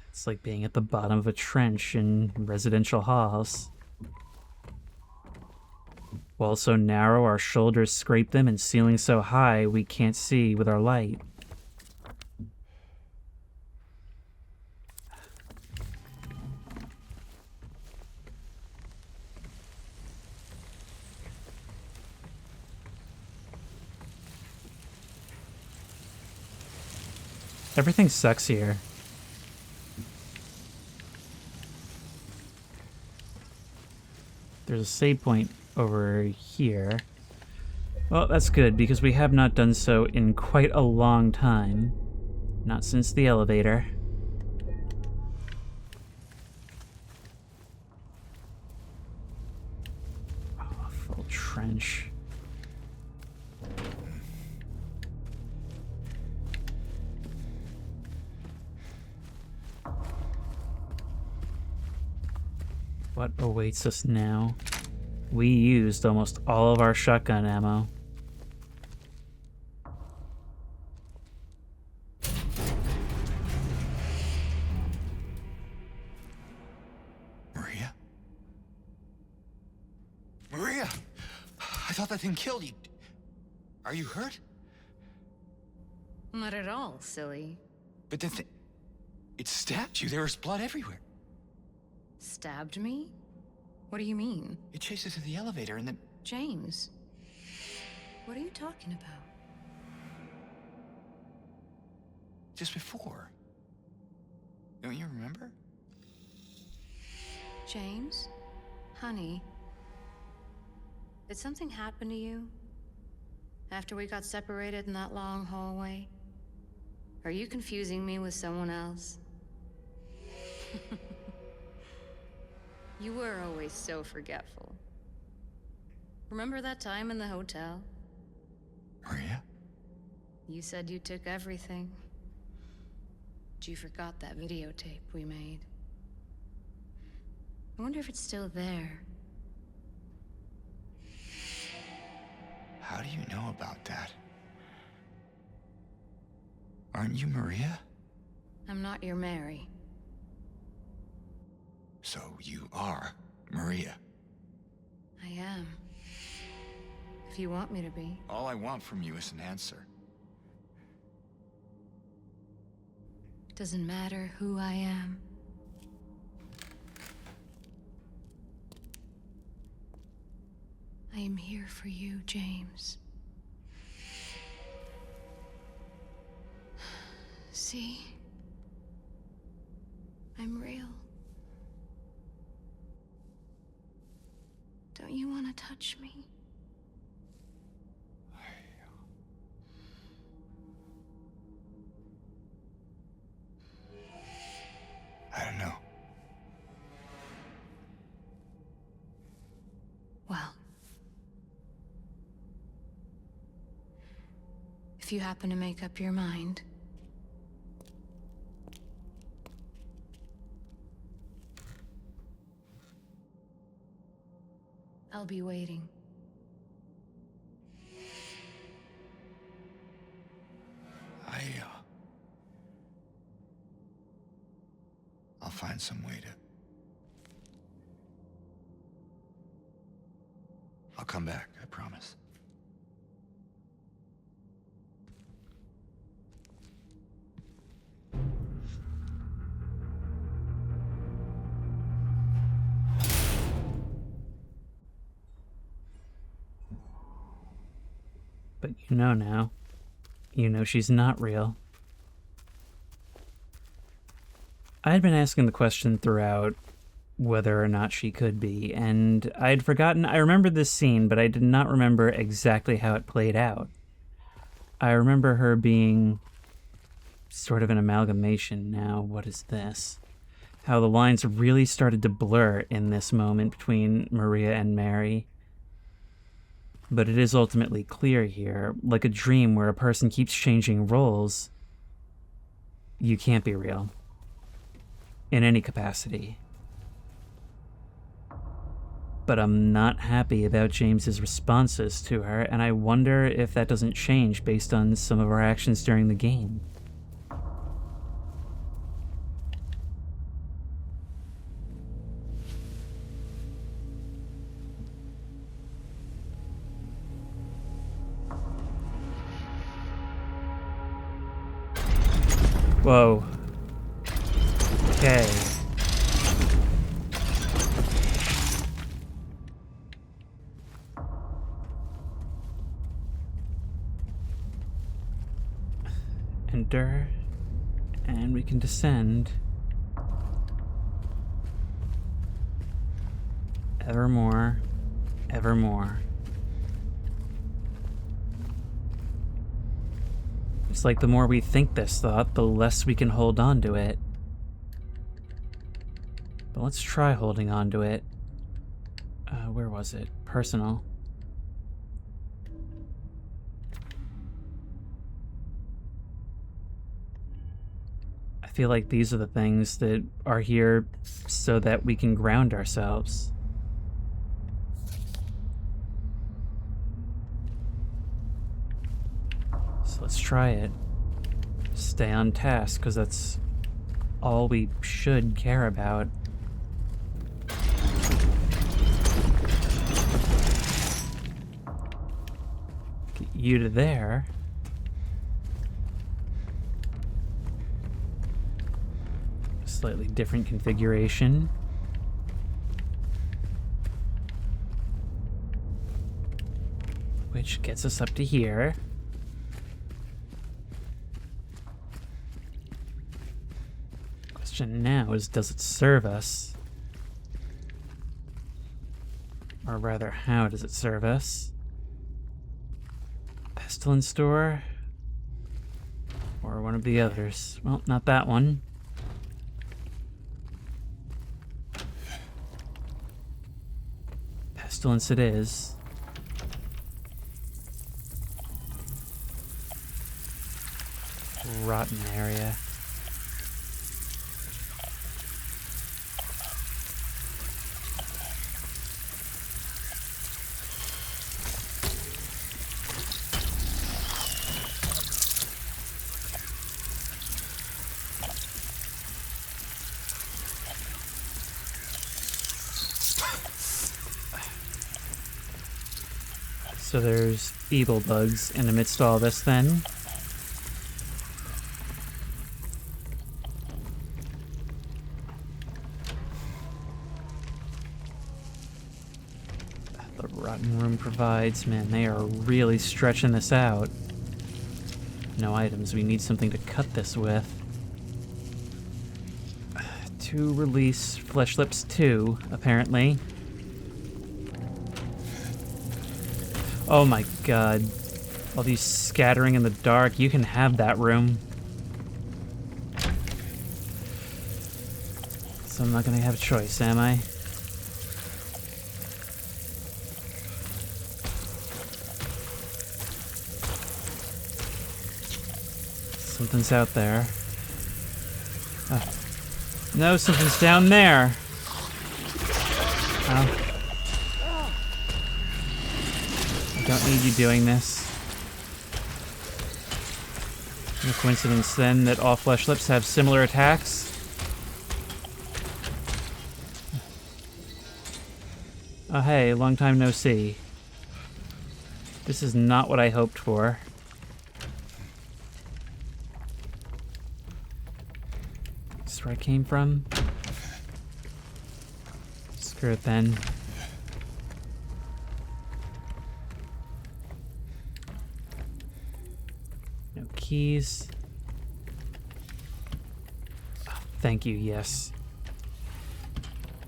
It's like being at the bottom of a trench in residential halls. Walls so narrow our shoulders scrape them, and ceilings so high we can't see with our light. Everything sucks here. There's a save point over here. Well, that's good, because we have not done so in quite a long time. Not since the elevator. Oh, full trench. What awaits us now? We used almost all of our shotgun ammo. Maria? Maria! I thought that thing killed you. Are you hurt? Not at all, silly. But the thing... It stabbed you. There was blood everywhere. Stabbed me? What do you mean? It chased us to the elevator and then... James. What are you talking about? Just before. Don't you remember? James? Honey? Did something happen to you? After we got separated in that long hallway? Are you confusing me with someone else? You were always so forgetful. Remember that time in the hotel? Maria? You said you took everything. But you forgot that videotape we made. I wonder if it's still there. How do you know about that? Aren't you Maria? I'm not your Mary. So you are Maria. I am. If you want me to be. All I want from you is an answer. Doesn't matter who I am. I am here for you, James. See? I'm real. Don't you want to touch me? I don't know. Well, if you happen to make up your mind, I'll be waiting. I'll find some way to... I'll come back, I promise. But you know now. You know she's not real. I had been asking the question throughout whether or not she could be, and I'd forgotten. I remembered this scene, but I did not remember exactly how it played out. I remember her being sort of an amalgamation. Now, what is this? How the lines really started to blur in this moment between Maria and Mary. But it is ultimately clear here, like a dream where a person keeps changing roles. You can't be real. In any capacity. But I'm not happy about James's responses to her, and I wonder if that doesn't change based on some of our actions during the game. Whoa. Okay. Enter And we can descend evermore, evermore. It's like the more we think this thought, the less we can hold on to it. But let's try holding on to it. Where was it? Personal. I feel like these are the things that are here so that we can ground ourselves. So let's try it. Stay on task, because that's all we should care about. Get you to there. Slightly different configuration. Which gets us up to here. Question now is, does it serve us? Or rather, how does it serve us? Pestilence door? Or one of the others? Well, not that one. Pestilence it is. Rotten area. So there's evil bugs in amidst all this then. The rotten room provides, man, they are really stretching this out. No items, we need something to cut this with. To release Flesh Lips 2, apparently. Oh my god. All these scattering in the dark. You can have that room. So I'm not gonna have a choice, am I? Something's out there. Oh. No, something's down there. Oh. Don't need you doing this. No coincidence then that all Flesh Lips have similar attacks. Oh hey, long time no see. This is not what I hoped for. Is this where I came from? Screw it then. Keys. Oh, thank you, yes.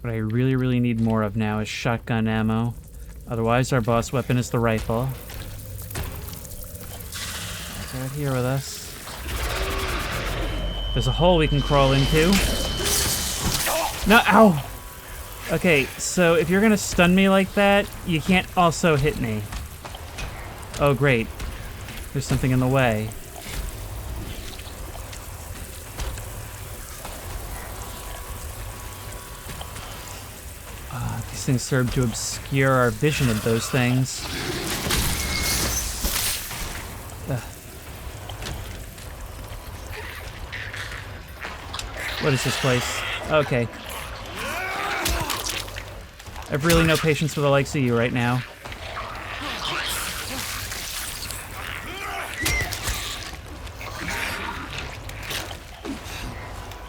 What I really, really need more of now is shotgun ammo. Otherwise, our boss weapon is the rifle. It's right here with us. There's a hole we can crawl into. No, ow! Okay, so if you're gonna stun me like that, you can't also hit me. Oh, great. There's something in the way. These things serve to obscure our vision of those things. Ugh. What is this place? Okay. I've really no patience for the likes of you right now.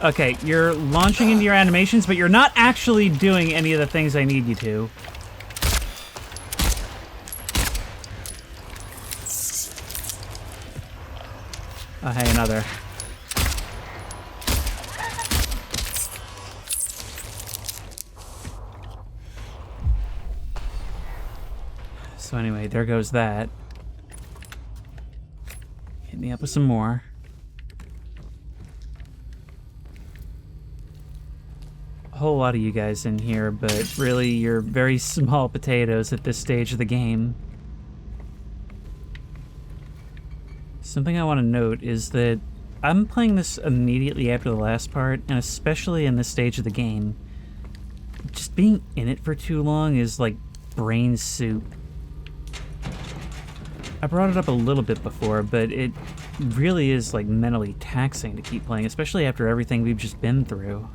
Okay, you're launching into your animations, but you're not actually doing any of the things I need you to. Oh, hey, another. So anyway, there goes that. Hit me up with some more. A whole lot of you guys in here, but really you're very small potatoes at this stage of the game. Something I want to note is that I'm playing this immediately after the last part, and especially in this stage of the game, just being in it for too long is like brain soup. I brought it up a little bit before, but it really is like mentally taxing to keep playing, especially after everything we've just been through.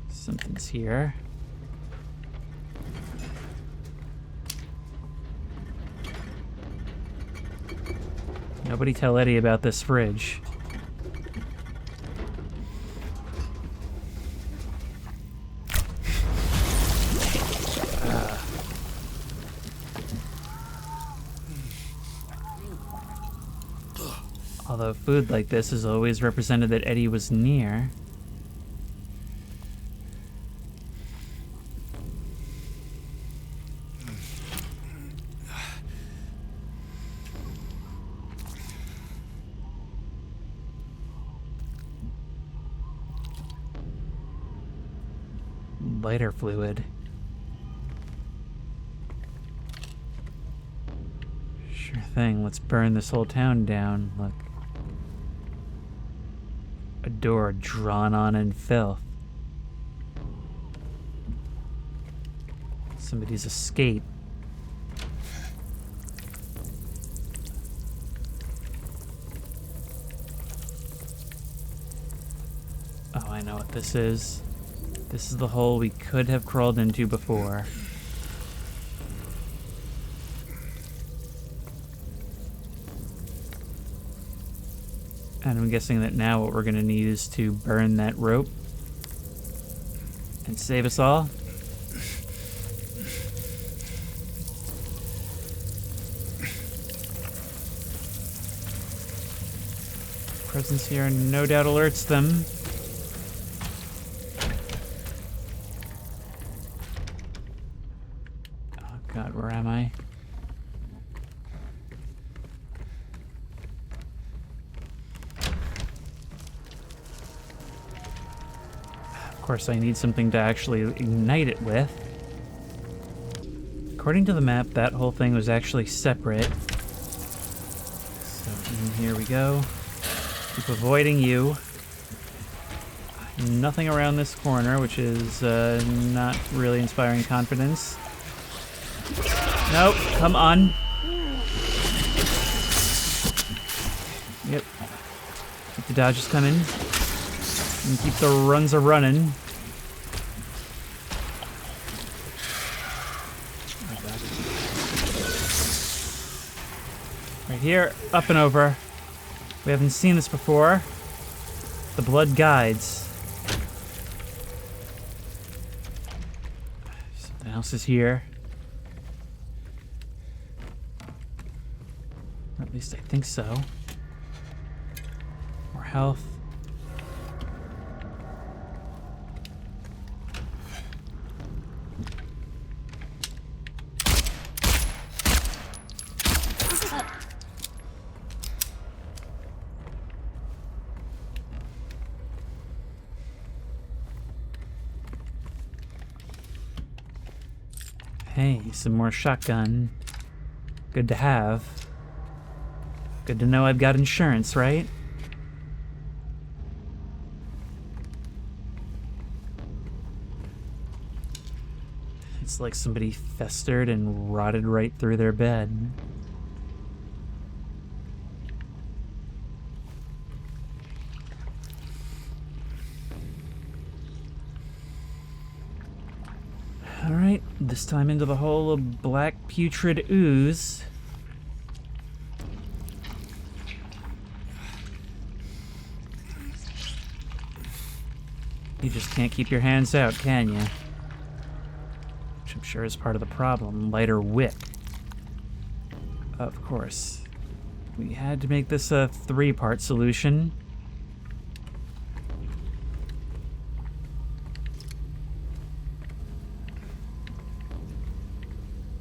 Something's here. Nobody tell Eddie about this fridge. Although food like this is always represented that Eddie was near. Lighter fluid. Sure thing, let's burn this whole town down. Look. A door drawn on in filth. Somebody's escape. Oh, I know what this is. This is the hole we could have crawled into before. And I'm guessing that now what we're gonna need is to burn that rope and save us all. Presence here no doubt alerts them. Oh god, where am I? Of course, I need something to actually ignite it with. According to the map, that whole thing was actually separate. So here we go. Keep avoiding you. Nothing around this corner, which is not really inspiring confidence. Nope, come on. Yep. Keep the dodges coming. And keep the runs a-running. Right here, up and over. We haven't seen this before. The blood guides. Something else is here. Or at least I think so. More health. Hey, some more shotgun. Good to have. Good to know I've got insurance, right? It's like somebody festered and rotted right through their bed. Alright, this time into the hole of black putrid ooze. You just can't keep your hands out, can you? Which I'm sure is part of the problem. Lighter wick. Of course. We had to make this a 3-part solution.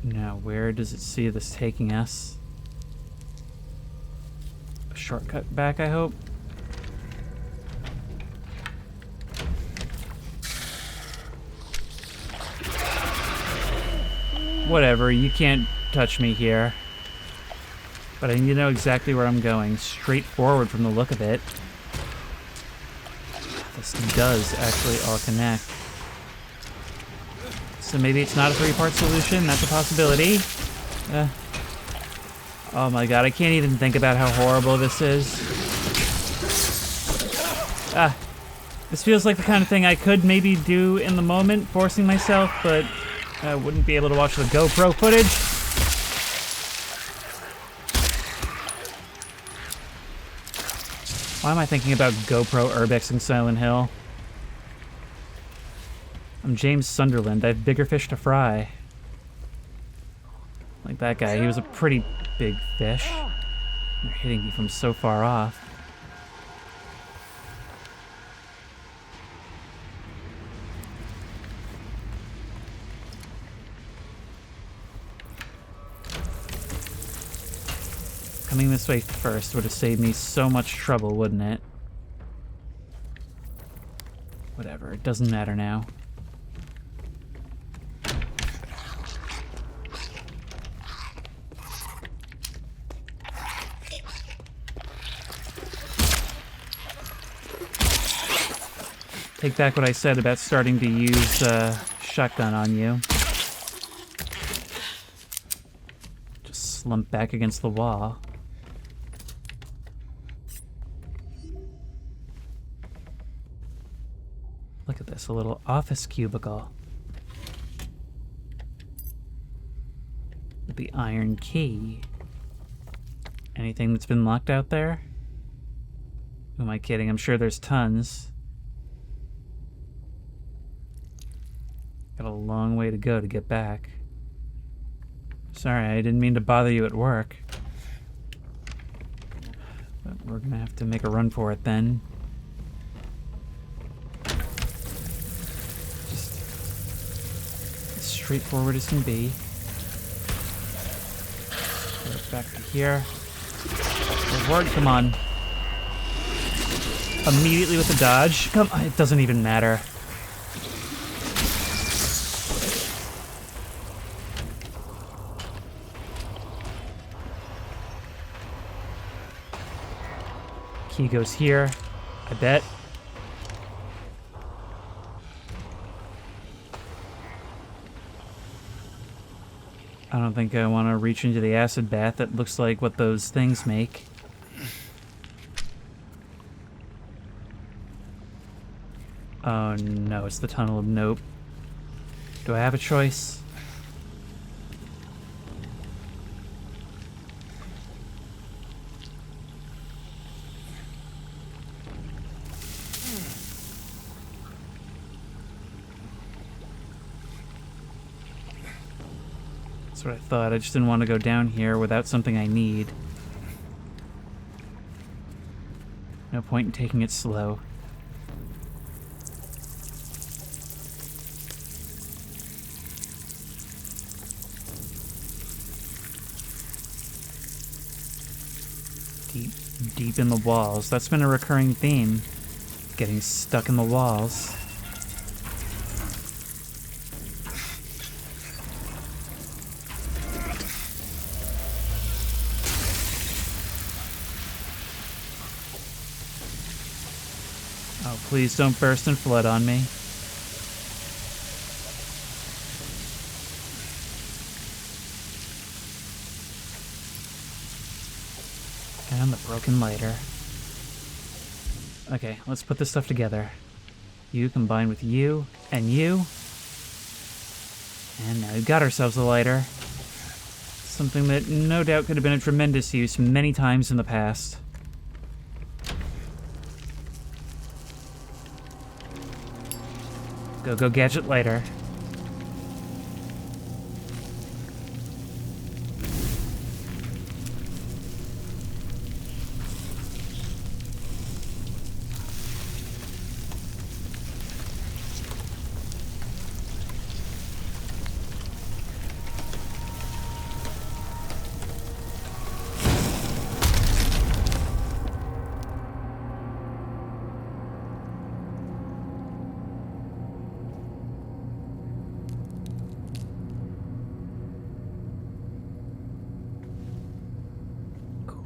Now, where does it see this taking us? A shortcut back, I hope? Whatever, you can't touch me here. But I need to know exactly where I'm going. Straight forward from the look of it. This does actually all connect. So maybe it's not a 3-part solution. That's a possibility. Oh my god, I can't even think about how horrible this is. This feels like the kind of thing I could maybe do in the moment, forcing myself, but I wouldn't be able to watch the GoPro footage. Why am I thinking about GoPro urbexing Silent Hill? I'm James Sunderland. I have bigger fish to fry. Like that guy. He was a pretty big fish. They're hitting me from so far off. Coming this way first would have saved me so much trouble, wouldn't it? Whatever, it doesn't matter now. Take back what I said about starting to use shotgun on you. Just slump back against the wall. Look at this, a little office cubicle. With the iron key. Anything that's been locked out there? Who am I kidding? I'm sure there's tons. Got a long way to go to get back. Sorry, I didn't mean to bother you at work. But we're gonna have to make a run for it then. Straightforward as can be. Go back to here. Forward, come on. Immediately with the dodge. Come on, it doesn't even matter. Key goes here, I bet. I don't think I want to reach into the acid bath. That looks like what those things make. Oh no, it's the tunnel of nope. Do I have a choice? That's what I thought. I just didn't want to go down here without something I need. No point in taking it slow. Deep in the walls. That's been a recurring theme. Getting stuck in the walls. Oh, please don't burst and flood on me. And the broken lighter. Okay, let's put this stuff together. You combine with you and you. And now we've got ourselves a lighter. Something that no doubt could have been of tremendous use many times in the past. Go, gadget lighter.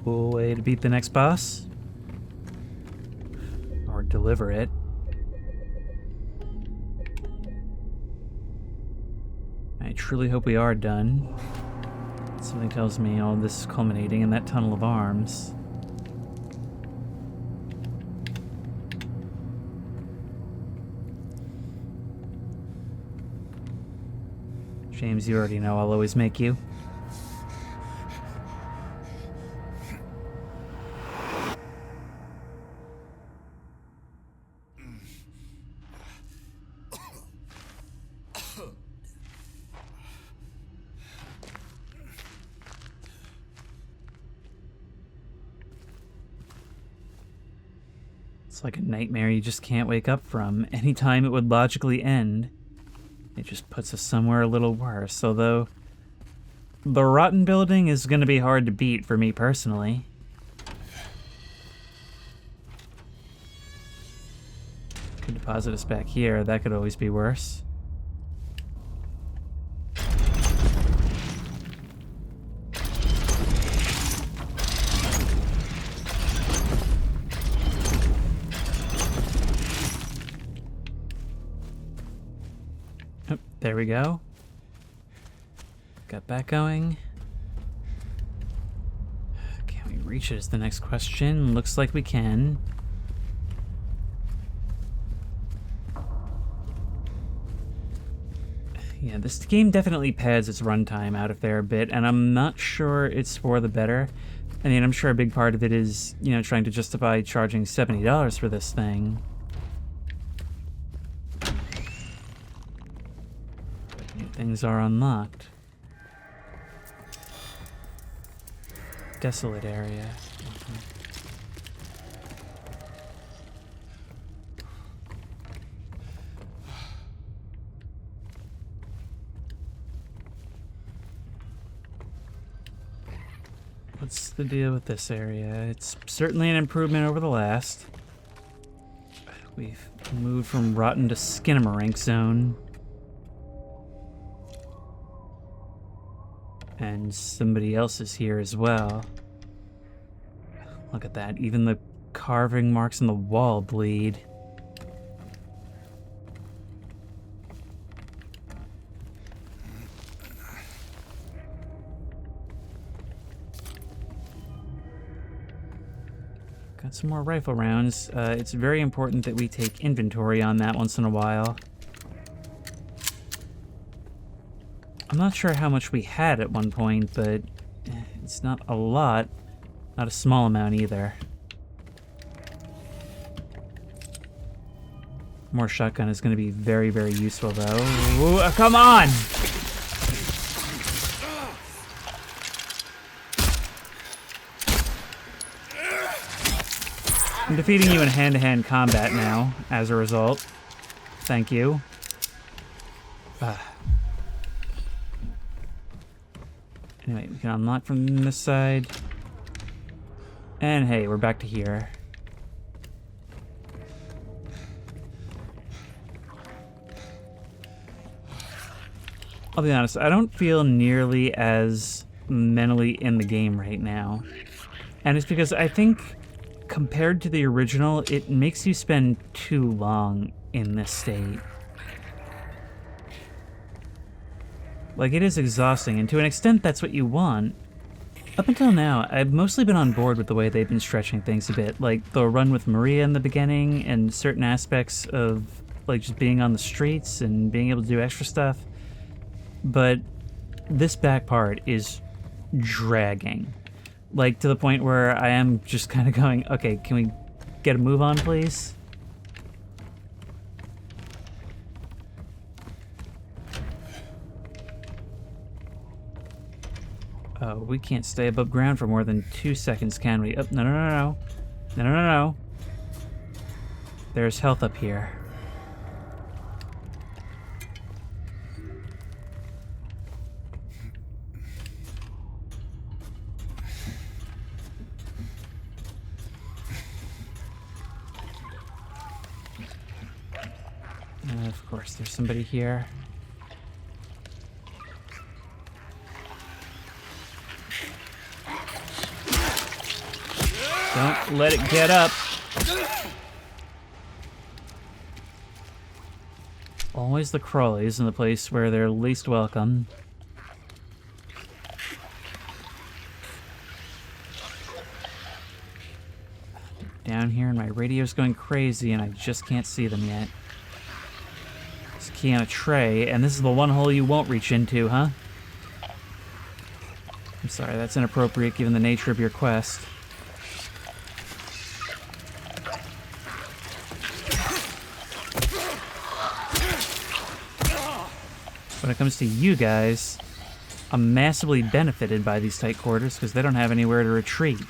cool way to beat the next boss. Or deliver it. I truly hope we are done. Something tells me all this is culminating in that tunnel of arms. James, you already know I'll always make you. It's like a nightmare you just can't wake up from. Anytime it would logically end, it just puts us somewhere a little worse. Although, the rotten building is going to be hard to beat for me personally. Could deposit us back here. That could always be worse. There we go. Got that going. Can we reach it is the next question. Looks like we can. Yeah, this game definitely pads its runtime out of there a bit, and I'm not sure it's for the better. I mean, I'm sure a big part of it is, you know, trying to justify charging $70 for this thing. Things are unlocked. Desolate area. What's the deal with this area? It's certainly an improvement over the last. We've moved from rotten to Skinamarink zone. And somebody else is here as well. Look at that. Even the carving marks on the wall bleed. Got some more rifle rounds. It's very important that we take inventory on that once in a while. I'm not sure how much we had at one point, but it's not a lot. Not a small amount either. More shotgun is going to be very, very useful, though. Ooh, come on! I'm defeating you in hand-to-hand combat now, as a result. Thank you. Anyway, we can unlock from this side. And hey, we're back to here. I'll be honest, I don't feel nearly as mentally in the game right now. And it's because I think, compared to the original, it makes you spend too long in this state. Like, it is exhausting, and to an extent, that's what you want. Up until now, I've mostly been on board with the way they've been stretching things a bit, like the run with Maria in the beginning, and certain aspects of, like, just being on the streets and being able to do extra stuff. But this back part is dragging. Like, to the point where I am just kind of going, okay, can we get a move on, please? Oh, we can't stay above ground for more than 2 seconds, can we? Oh, no. No. There's health up here. Of course, there's somebody here. Let it get up. Always the crawlies in the place where they're least welcome. Down here and my radio's going crazy and I just can't see them yet. There's a key on a tray, and this is the one hole you won't reach into, huh? I'm sorry, that's inappropriate given the nature of your quest. When it comes to you guys, I'm massively benefited by these tight quarters because they don't have anywhere to retreat.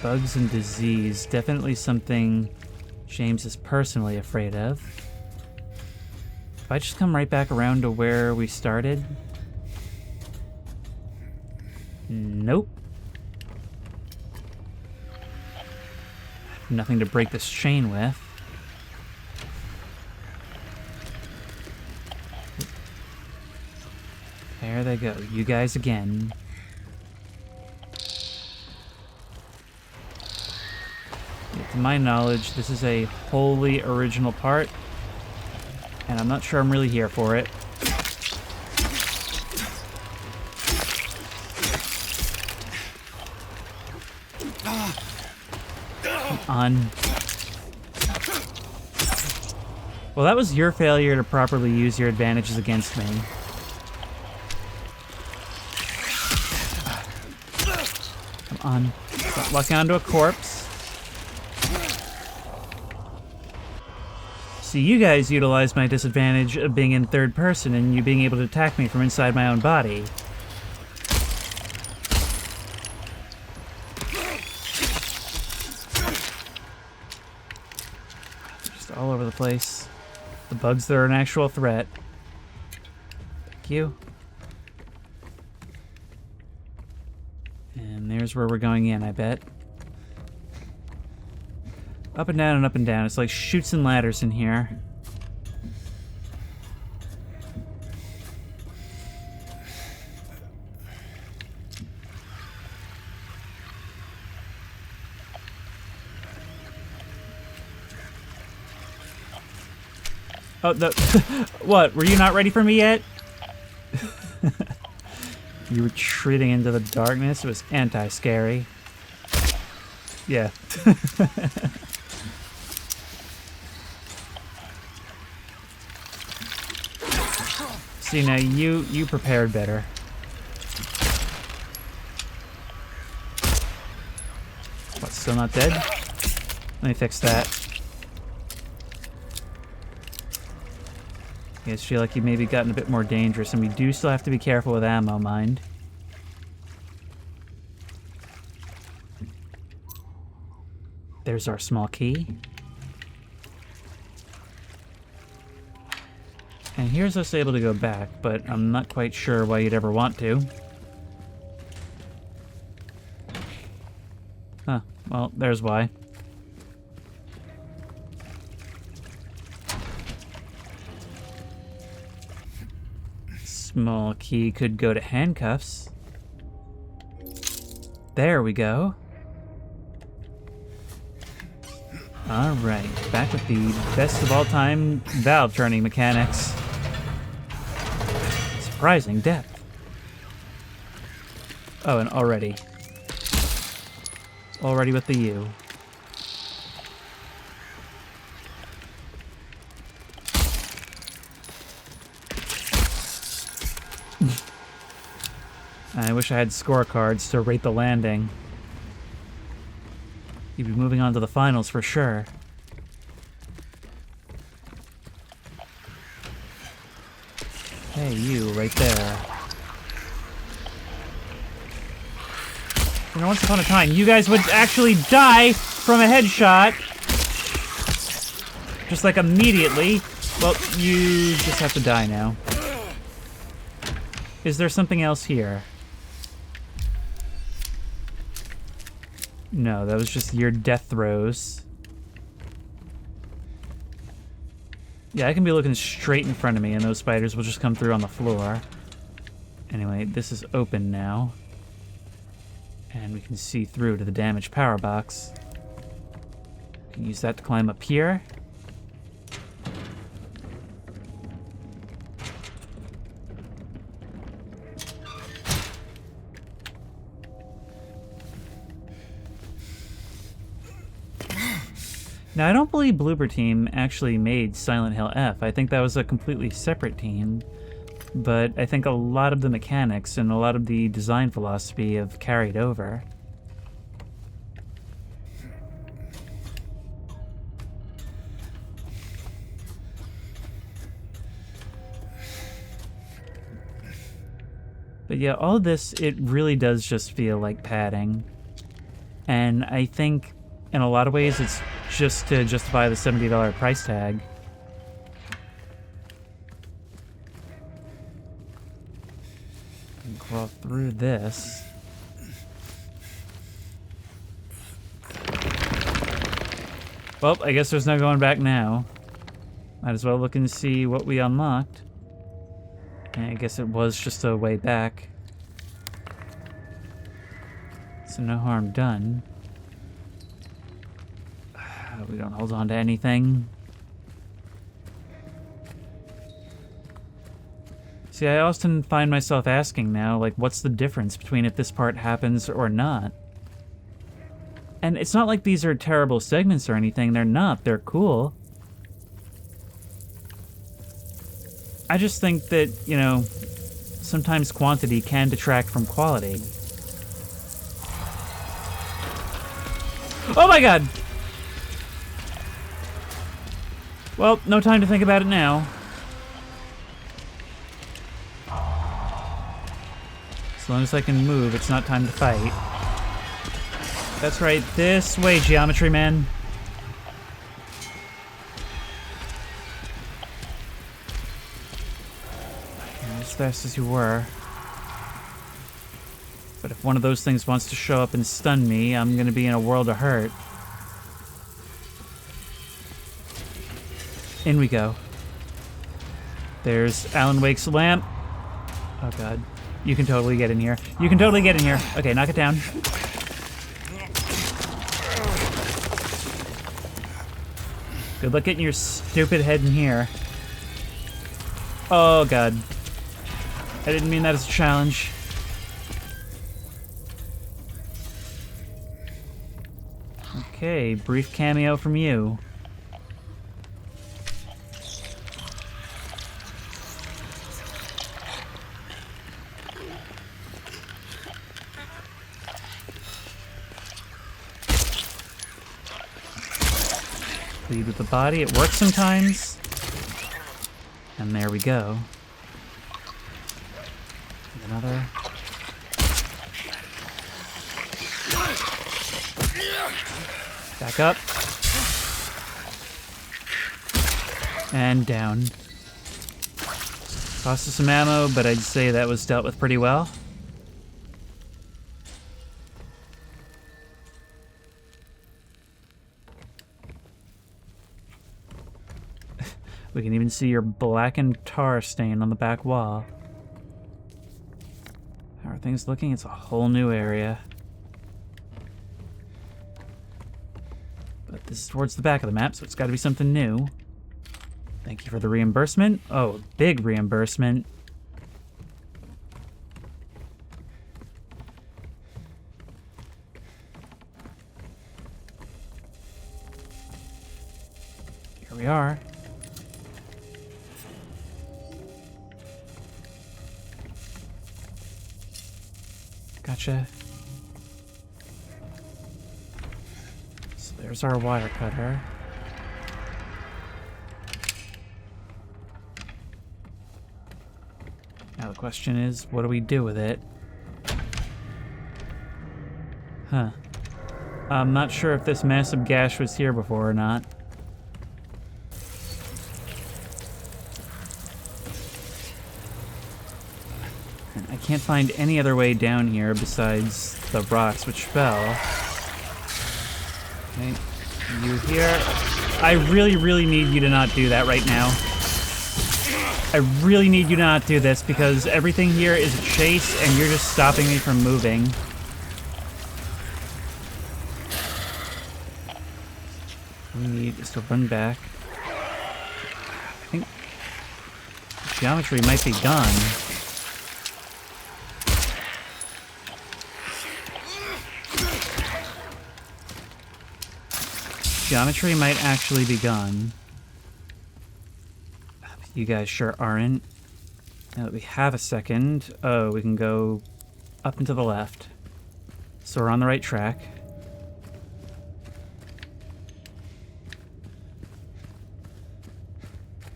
Bugs and disease, definitely something James is personally afraid of. If I just come right back around to where we started? Nope. Nothing to break this chain with. There they go, you guys again. To my knowledge, this is a wholly original part, and I'm not sure I'm really here for it. Come on. Well, that was your failure to properly use your advantages against me. Come on. Stop locking onto a corpse. See, you guys utilize my disadvantage of being in third person and you being able to attack me from inside my own body. Just all over the place. The bugs that are an actual threat. Thank you. And there's where we're going in, I bet. Up and down and up and down. It's like chutes and ladders in here. Oh, what? Were you not ready for me yet? You retreating into the darkness? It was anti-scary. Yeah. See, now you prepared better. What, still not dead? Let me fix that. You guys feel like you've maybe gotten a bit more dangerous, and we do still have to be careful with ammo, mind. There's our small key. And here's us able to go back, but I'm not quite sure why you'd ever want to. Huh, well, there's why. Small key could go to handcuffs. There we go. Alright, back with the best of all time valve turning mechanics. Surprising depth. Oh, and already. Already with the U. I wish I had scorecards to rate the landing. You'd be moving on to the finals for sure. Hey, you, right there. You know, once upon a time, you guys would actually die from a headshot. Just like immediately. Well, you just have to die now. Is there something else here? No, that was just your death throws. Yeah, I can be looking straight in front of me and those spiders will just come through on the floor. Anyway, this is open now. And we can see through to the damaged power box. We can use that to climb up here. Now, I don't believe Bloober Team actually made Silent Hill F. I think that was a completely separate team. But I think a lot of the mechanics and a lot of the design philosophy have carried over. But yeah, all of this, it really does just feel like padding. And I think in a lot of ways it's just to justify the $70 price tag. And crawl through this. Well, I guess there's no going back now. Might as well look and see what we unlocked. And I guess it was just a way back. So no harm done. We don't hold on to anything. See, I often find myself asking now, like, what's the difference between if this part happens or not? And it's not like these are terrible segments or anything. They're not. They're cool. I just think that, you know, sometimes quantity can detract from quality. Oh my god! Well, no time to think about it now. As long as I can move, it's not time to fight. That's right, this way, Geometry Man. Not as fast as you were. But if one of those things wants to show up and stun me, I'm gonna be in a world of hurt. In we go. There's Alan Wake's lamp. Oh god. You can totally get in here. You can totally get in here. Okay, knock it down. Good luck getting your stupid head in here. Oh god. I didn't mean that as a challenge. Okay, brief cameo from you. Lead with the body, it works sometimes. And there we go. Another. Back up. And down. Cost us some ammo, but I'd say that was dealt with pretty well. We can even see your blackened tar stain on the back wall. How are things looking? It's a whole new area. But this is towards the back of the map, so it's got to be something new. Thank you for the reimbursement. Oh, big reimbursement. Here we are. Gotcha. So there's our wire cutter. Now the question is, what do we do with it? Huh. I'm not sure if this massive gash was here before or not. I can't find any other way down here besides the rocks which fell. Okay, you here. I really, really need you to not do that right now. I really need you to not do this because everything here is a chase and you're just stopping me from moving. We need just to run back. I think geometry might be done. Geometry might actually be gone. You guys sure aren't. Now that we have a second, oh, we can go up and to the left. So we're on the right track.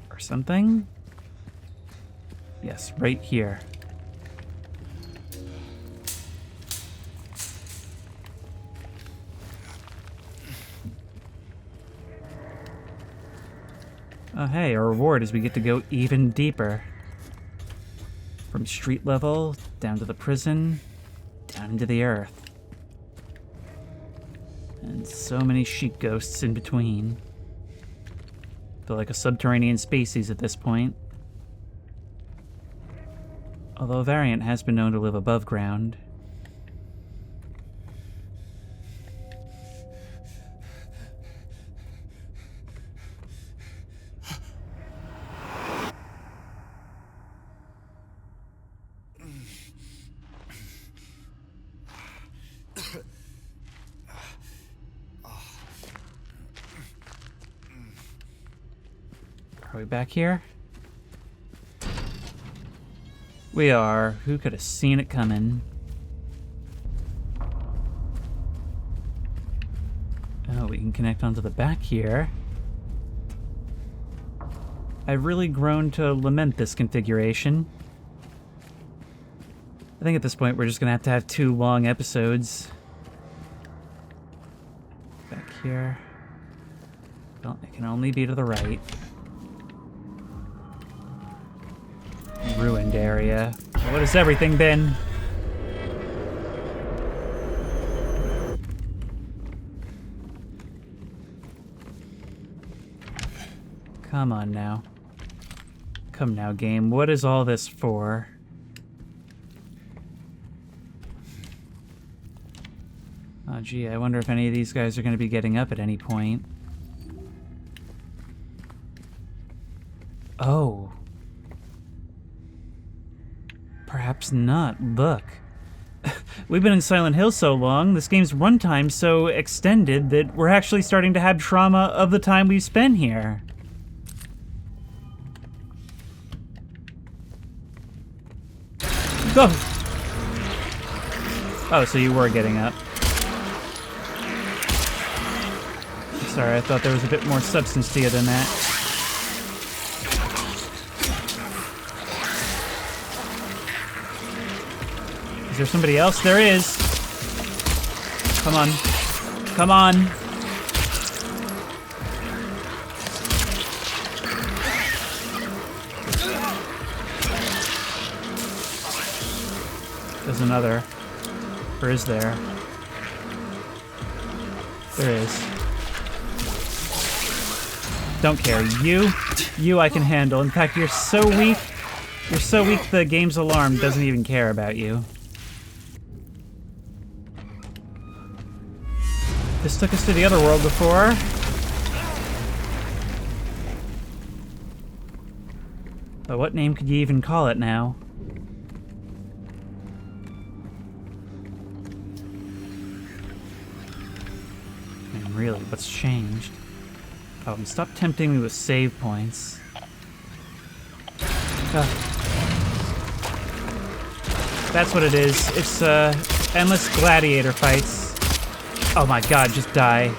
Or something? Yes, right here. Oh hey, our reward is we get to go even deeper. From street level, down to the prison, down into the earth. And so many sheep ghosts in between. Feel like a subterranean species at this point. Although a variant has been known to live above ground. Are we back here? We are. Who could have seen it coming? Oh, we can connect onto the back here. I've really grown to lament this configuration. I think at this point we're just gonna have to have 2 long episodes. Back here. Well, it can only be to the right. Ruined area. What has everything been? Come on now. Come now, game. What is all this for? Oh, gee, I wonder if any of these guys are going to be getting up at any point. Oh. Perhaps not. Look. We've been in Silent Hill so long, this game's runtime's so extended that we're actually starting to have trauma of the time we've spent here. Go! Oh, so you were getting up. Sorry, I thought there was a bit more substance to you than that. Is there somebody else? There is! Come on. Come on! There's another. Or is there? There is. Don't care. You I can handle. In fact, you're so weak. You're so weak the game's alarm doesn't even care about you. This took us to the other world before. But what name could you even call it now? I mean, really, what's changed? Oh, and stop tempting me with save points. That's what it is. It's, endless gladiator fights. Oh my god, just die.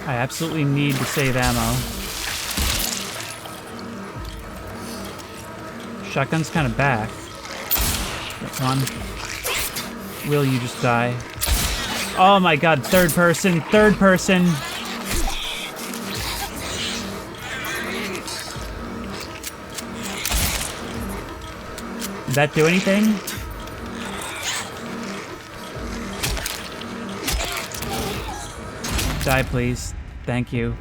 I absolutely need to save ammo. Shotgun's kind of back. Come on. Will you just die? Oh my god, third person, third person! Did that do anything? Die, please. Thank you.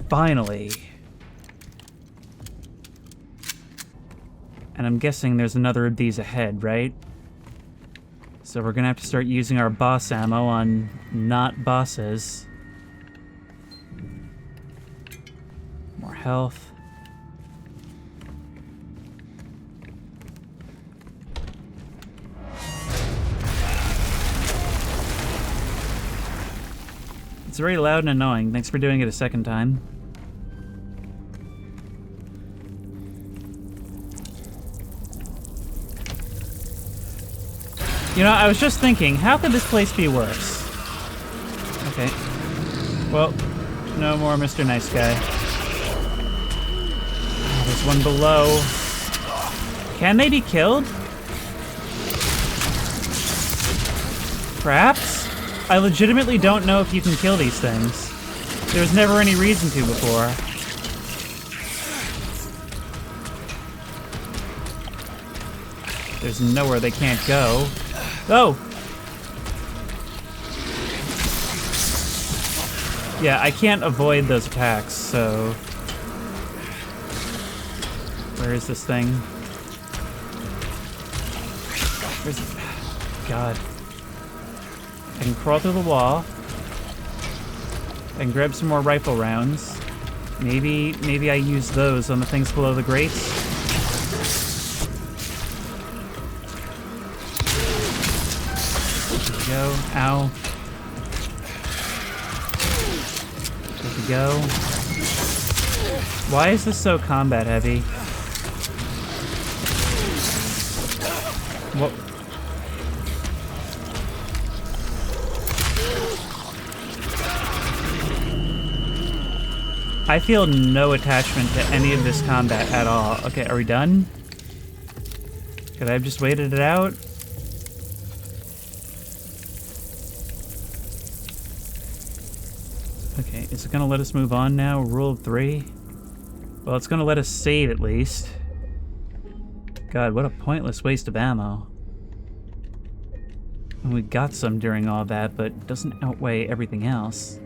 Finally. And I'm guessing there's another of these ahead, right? So we're gonna have to start using our boss ammo on not bosses. More health. It's very loud and annoying. Thanks for doing it a second time. You know, I was just thinking, how could this place be worse? Okay. Well, no more Mr. Nice Guy. There's one below. Can they be killed? Perhaps? I legitimately don't know if you can kill these things. There was never any reason to before. There's nowhere they can't go. Oh! Yeah, I can't avoid those attacks, so... Where is this thing? Where's it? God. I can crawl through the wall. I can grab some more rifle rounds. Maybe I use those on the things below the grates. There we go. Ow. There we go. Why is this so combat heavy? What? I feel no attachment to any of this combat at all. Okay, are we done? Could I have just waited it out? Okay, is it gonna let us move on now? Rule of 3? Well, it's gonna let us save at least. God, what a pointless waste of ammo. And we got some during all that, but it doesn't outweigh everything else.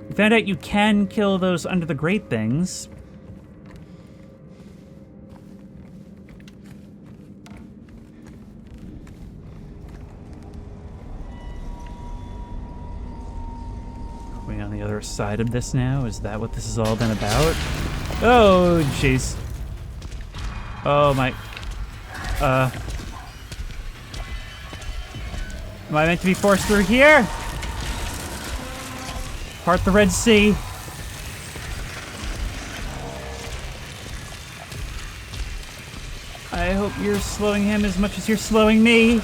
We found out you can kill those under the grate things. Are we on the other side of this now? Is that what this has all been about? Oh, jeez. Oh, my... Am I meant to be forced through here? Part the Red Sea. I hope you're slowing him as much as you're slowing me.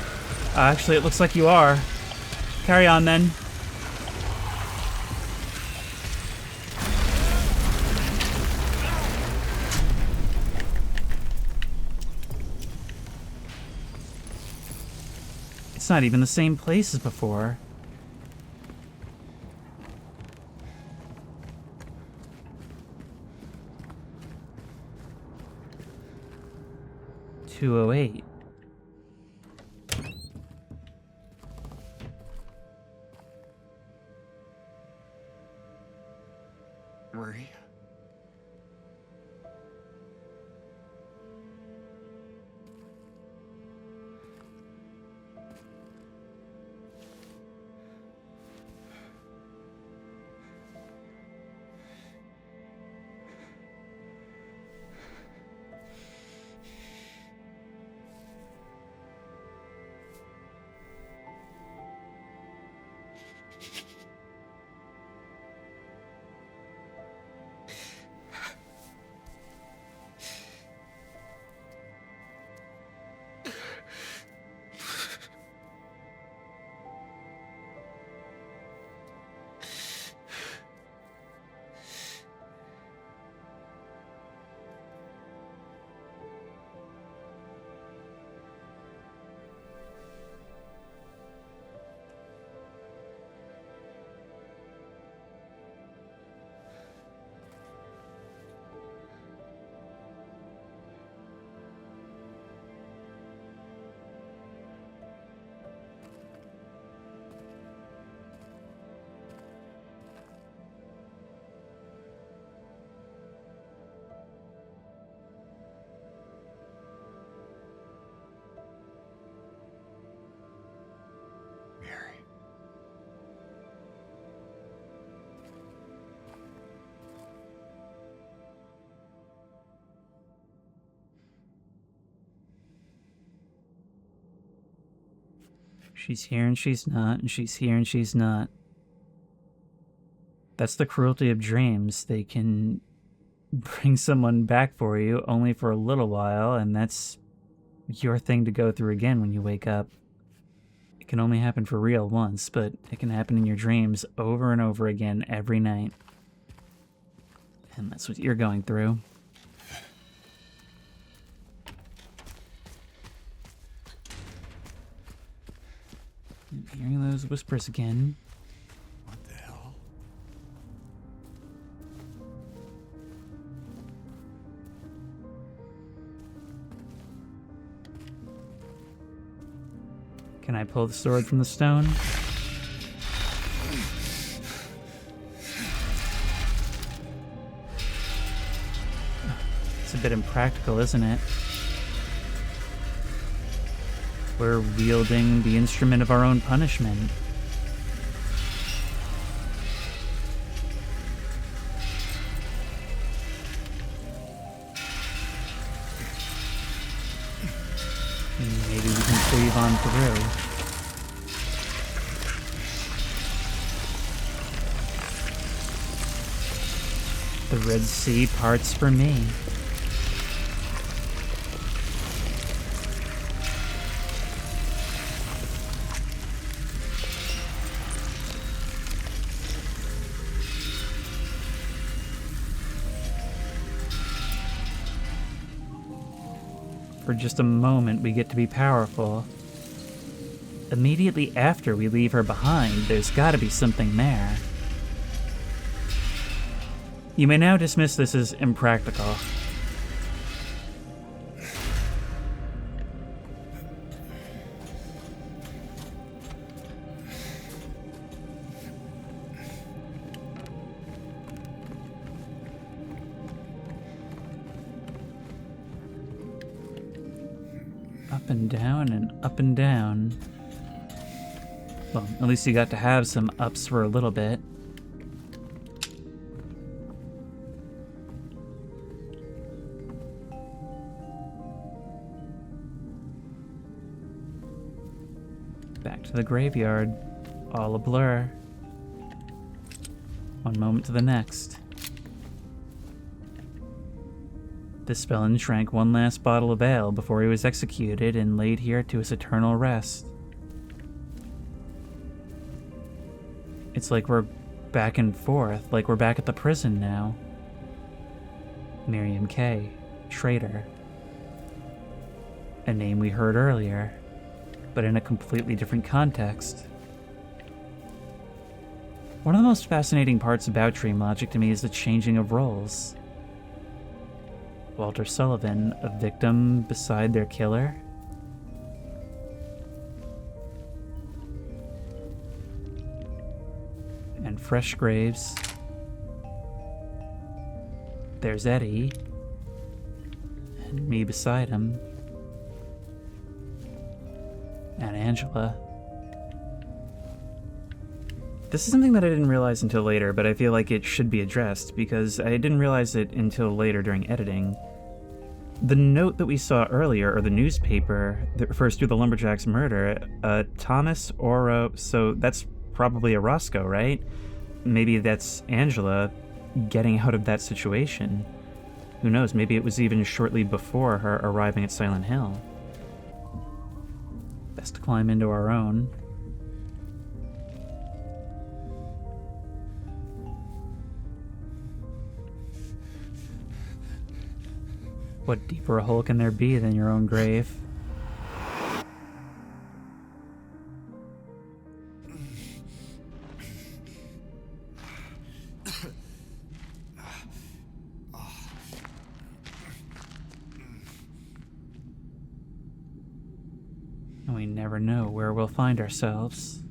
Actually, it looks like you are. Carry on, then. It's not even the same place as before. $208. Marie? She's here and she's not, and she's here and she's not. That's the cruelty of dreams. They can bring someone back for you only for a little while, and that's your thing to go through again when you wake up. It can only happen for real once, but it can happen in your dreams over and over again every night. And that's what you're going through. And hearing those whispers again. What the hell? Can I pull the sword from the stone? It's a bit impractical, isn't it? We're wielding the instrument of our own punishment. Maybe we can cleave on through. The Red Sea parts for me. For just a moment, we get to be powerful. Immediately after we leave her behind, there's gotta be something there. You may now dismiss this as impractical. Up and down and up and down. Well, at least you got to have some ups for a little bit. Back to the graveyard. All a blur. One moment to the next. This felon drank one last bottle of ale before he was executed and laid here to his eternal rest. It's like we're back and forth, like we're back at the prison now. Miriam K., traitor. A name we heard earlier, but in a completely different context. One of the most fascinating parts about dream logic to me is the changing of roles. Walter Sullivan, a victim beside their killer? And fresh graves. There's Eddie. And me beside him. And Angela. This is something that I didn't realize until later, but I feel like it should be addressed, because I didn't realize it until later during editing. The note that we saw earlier, or the newspaper, that refers to the lumberjack's murder, Thomas Oro, so that's probably a Roscoe, right? Maybe that's Angela getting out of that situation. Who knows, maybe it was even shortly before her arriving at Silent Hill. Best to climb into our own. What deeper a hole can there be than your own grave? And we never know where we'll find ourselves.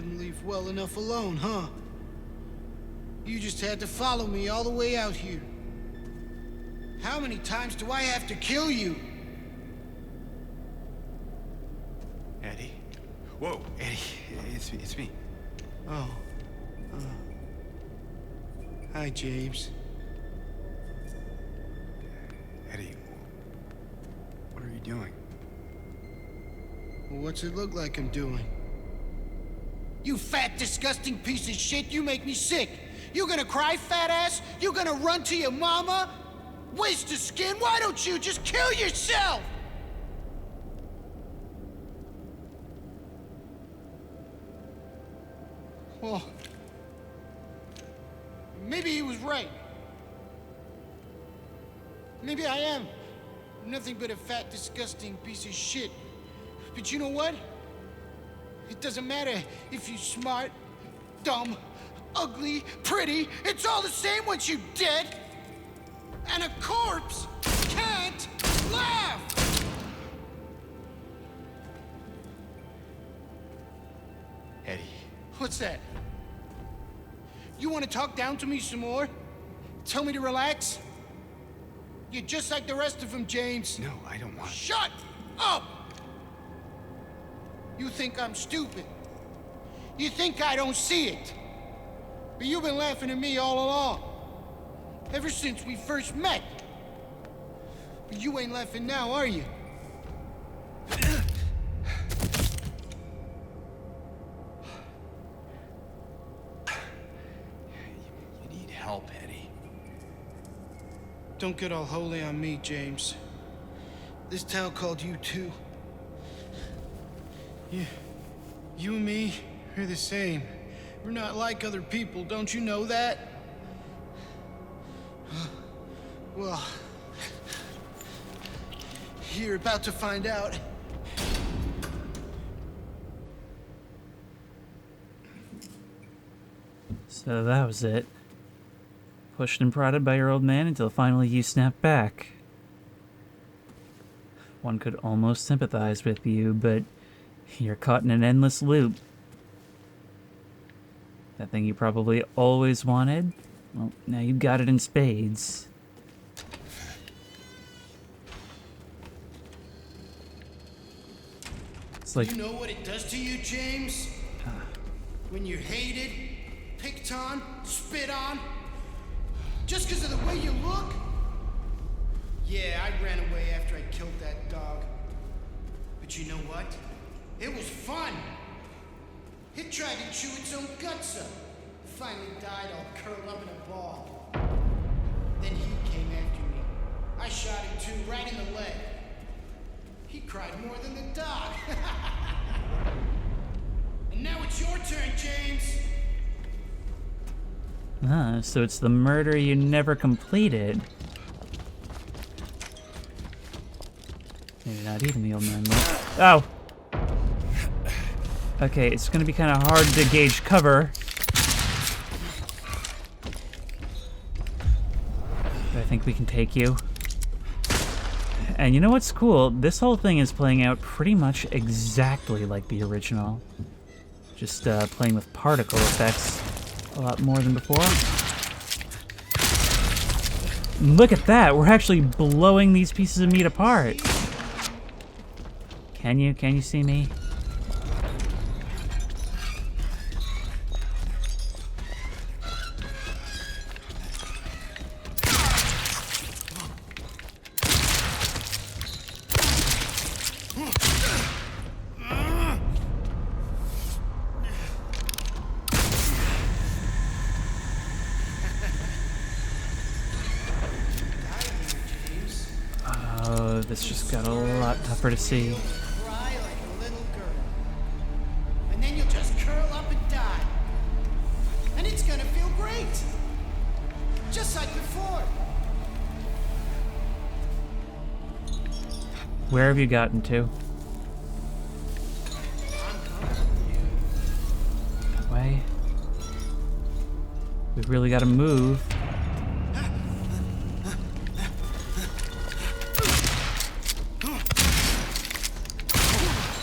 couldn't leave well enough alone, huh? You just had to follow me all the way out here. How many times do I have to kill you? Eddie? Whoa, Eddie, it's me. Oh. Hi, James. Eddie, what are you doing? Well, what's it look like I'm doing? You fat, disgusting piece of shit, you make me sick. You gonna cry, fat ass? You gonna run to your mama? Waste of skin, why don't you just kill yourself? Well, maybe he was right. Maybe I am nothing but a fat, disgusting piece of shit. But you know what? It doesn't matter if you're smart, dumb, ugly, pretty. It's all the same once you're dead. And a corpse can't laugh! Eddie. What's that? You want to talk down to me some more? Tell me to relax? You're just like the rest of them, James. No, I don't want... Shut up! You think I'm stupid. You think I don't see it. But you've been laughing at me all along. Ever since we first met. But you ain't laughing now, are you? You need help, Eddie. Don't get all holy on me, James. This town called you too. You and me are the same. We're not like other people, don't you know that? Well, you're about to find out. So that was it. Pushed and prodded by your old man until finally you snapped back. One could almost sympathize with you, but you're caught in an endless loop. That thing you probably always wanted? Well, now you've got it in spades. It's like... You know what it does to you, James? When you're hated, picked on, spit on, just because of the way you look? Yeah, I ran away after I killed that dog. But you know what? It was fun. It tried to chew its own guts up. Finally died all curled up in a ball. Then he came after me. I shot him too, right in the leg. He cried more than the dog. And now it's your turn, James. Ah, so it's the murder you never completed. Maybe not even the old man. Oh! Okay, it's gonna be kind of hard to gauge cover. But I think we can take you. And you know what's cool? This whole thing is playing out pretty much exactly like the original. Just playing with particle effects a lot more than before. Look at that! We're actually blowing these pieces of meat apart. Can you see me? Oh, this just got a lot tougher to see. Cry like a little girl. And then you'll just curl up and die. And it's gonna feel great. Just like before. Where have you gotten to? That way. We've really got to move.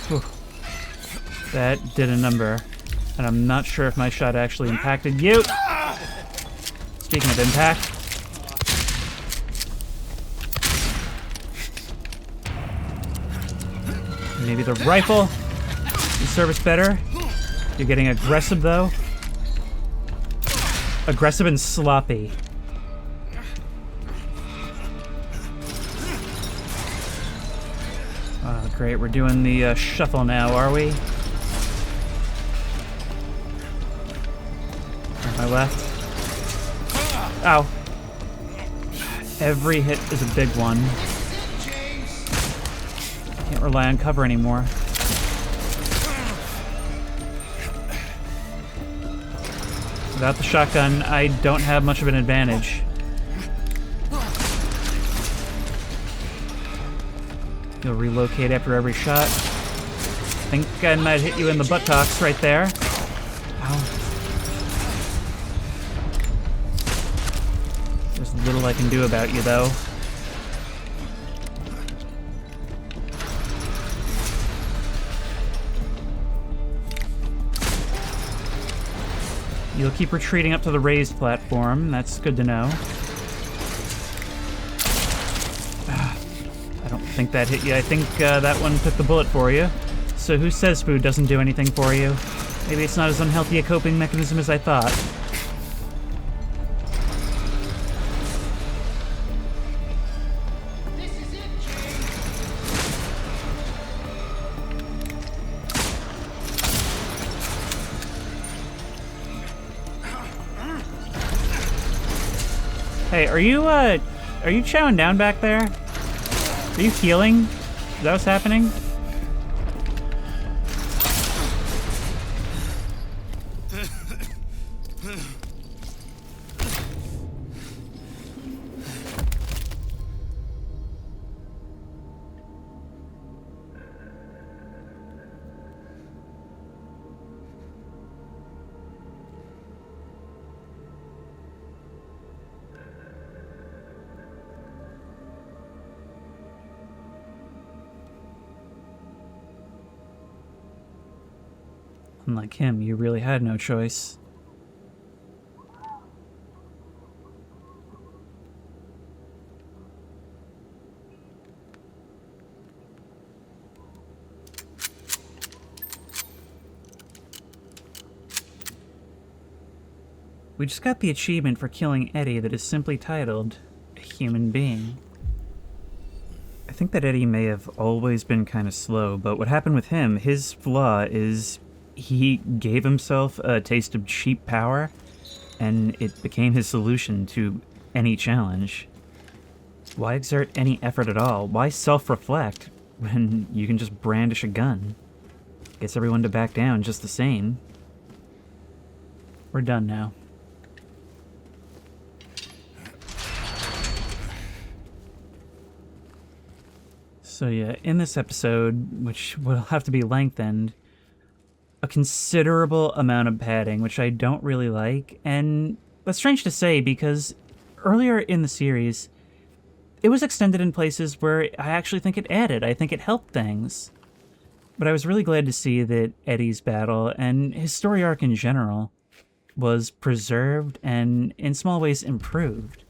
Whew. That did a number. And I'm not sure if my shot actually impacted you. Speaking of impact. Maybe the rifle will serve us better. You're getting aggressive, though. Aggressive and sloppy. Oh, great. We're doing the shuffle now, are we? On my left. Ow. Every hit is a big one. Can't rely on cover anymore. Without the shotgun, I don't have much of an advantage. You'll relocate after every shot. I think I might hit you in the buttocks right there. Ow. There's little I can do about you, though. You'll keep retreating up to the raised platform. That's good to know. I don't think that hit you. I think that one took the bullet for you. So who says food doesn't do anything for you? Maybe it's not as unhealthy a coping mechanism as I thought. Hey, are you chowing down back there? Are you healing? Is that what's happening? Unlike him, you really had no choice. We just got the achievement for killing Eddie that is simply titled, A Human Being. I think that Eddie may have always been kind of slow, but what happened with him, his flaw is he gave himself a taste of cheap power, and it became his solution to any challenge. Why exert any effort at all? Why self-reflect when you can just brandish a gun? Gets everyone to back down just the same. We're done now. So yeah, in this episode, which will have to be lengthened, a considerable amount of padding, which I don't really like, and that's strange to say because earlier in the series, it was extended in places where I actually think it added. I think it helped things. But I was really glad to see that Eddie's battle, and his story arc in general, was preserved and in small ways improved.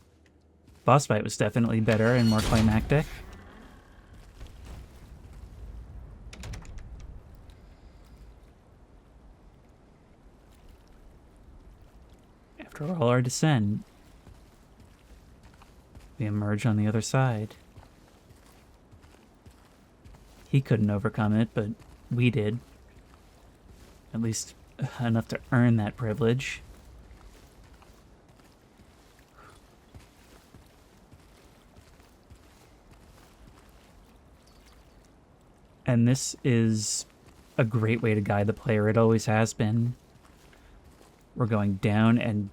Boss fight was definitely better and more climactic. After all our descent, we emerge on the other side. He couldn't overcome it, but we did. At least enough to earn that privilege. And this is a great way to guide the player. It always has been. We're going down, and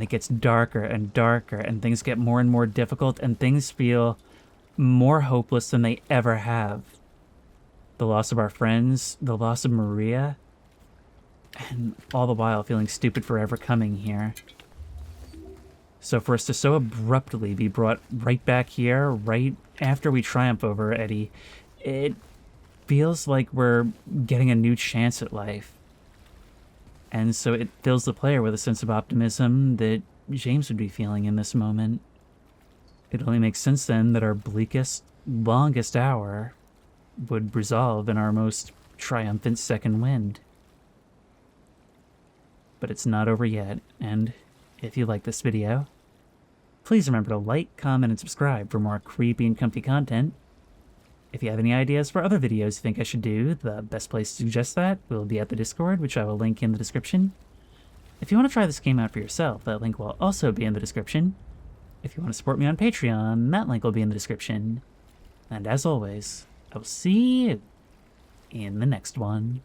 it gets darker and darker, and things get more and more difficult, and things feel more hopeless than they ever have. The loss of our friends, the loss of Maria, and all the while feeling stupid for ever coming here. So for us to so abruptly be brought right back here, right after we triumph over Eddie, it feels like we're getting a new chance at life. And so it fills the player with a sense of optimism that James would be feeling in this moment. It only makes sense then that our bleakest, longest hour would resolve in our most triumphant second wind. But it's not over yet, and if you like this video, please remember to like, comment, and subscribe for more creepy and comfy content. If you have any ideas for other videos you think I should do, the best place to suggest that will be at the Discord, which I will link in the description. If you want to try this game out for yourself, that link will also be in the description. If you want to support me on Patreon, that link will be in the description. And as always, I will see you in the next one.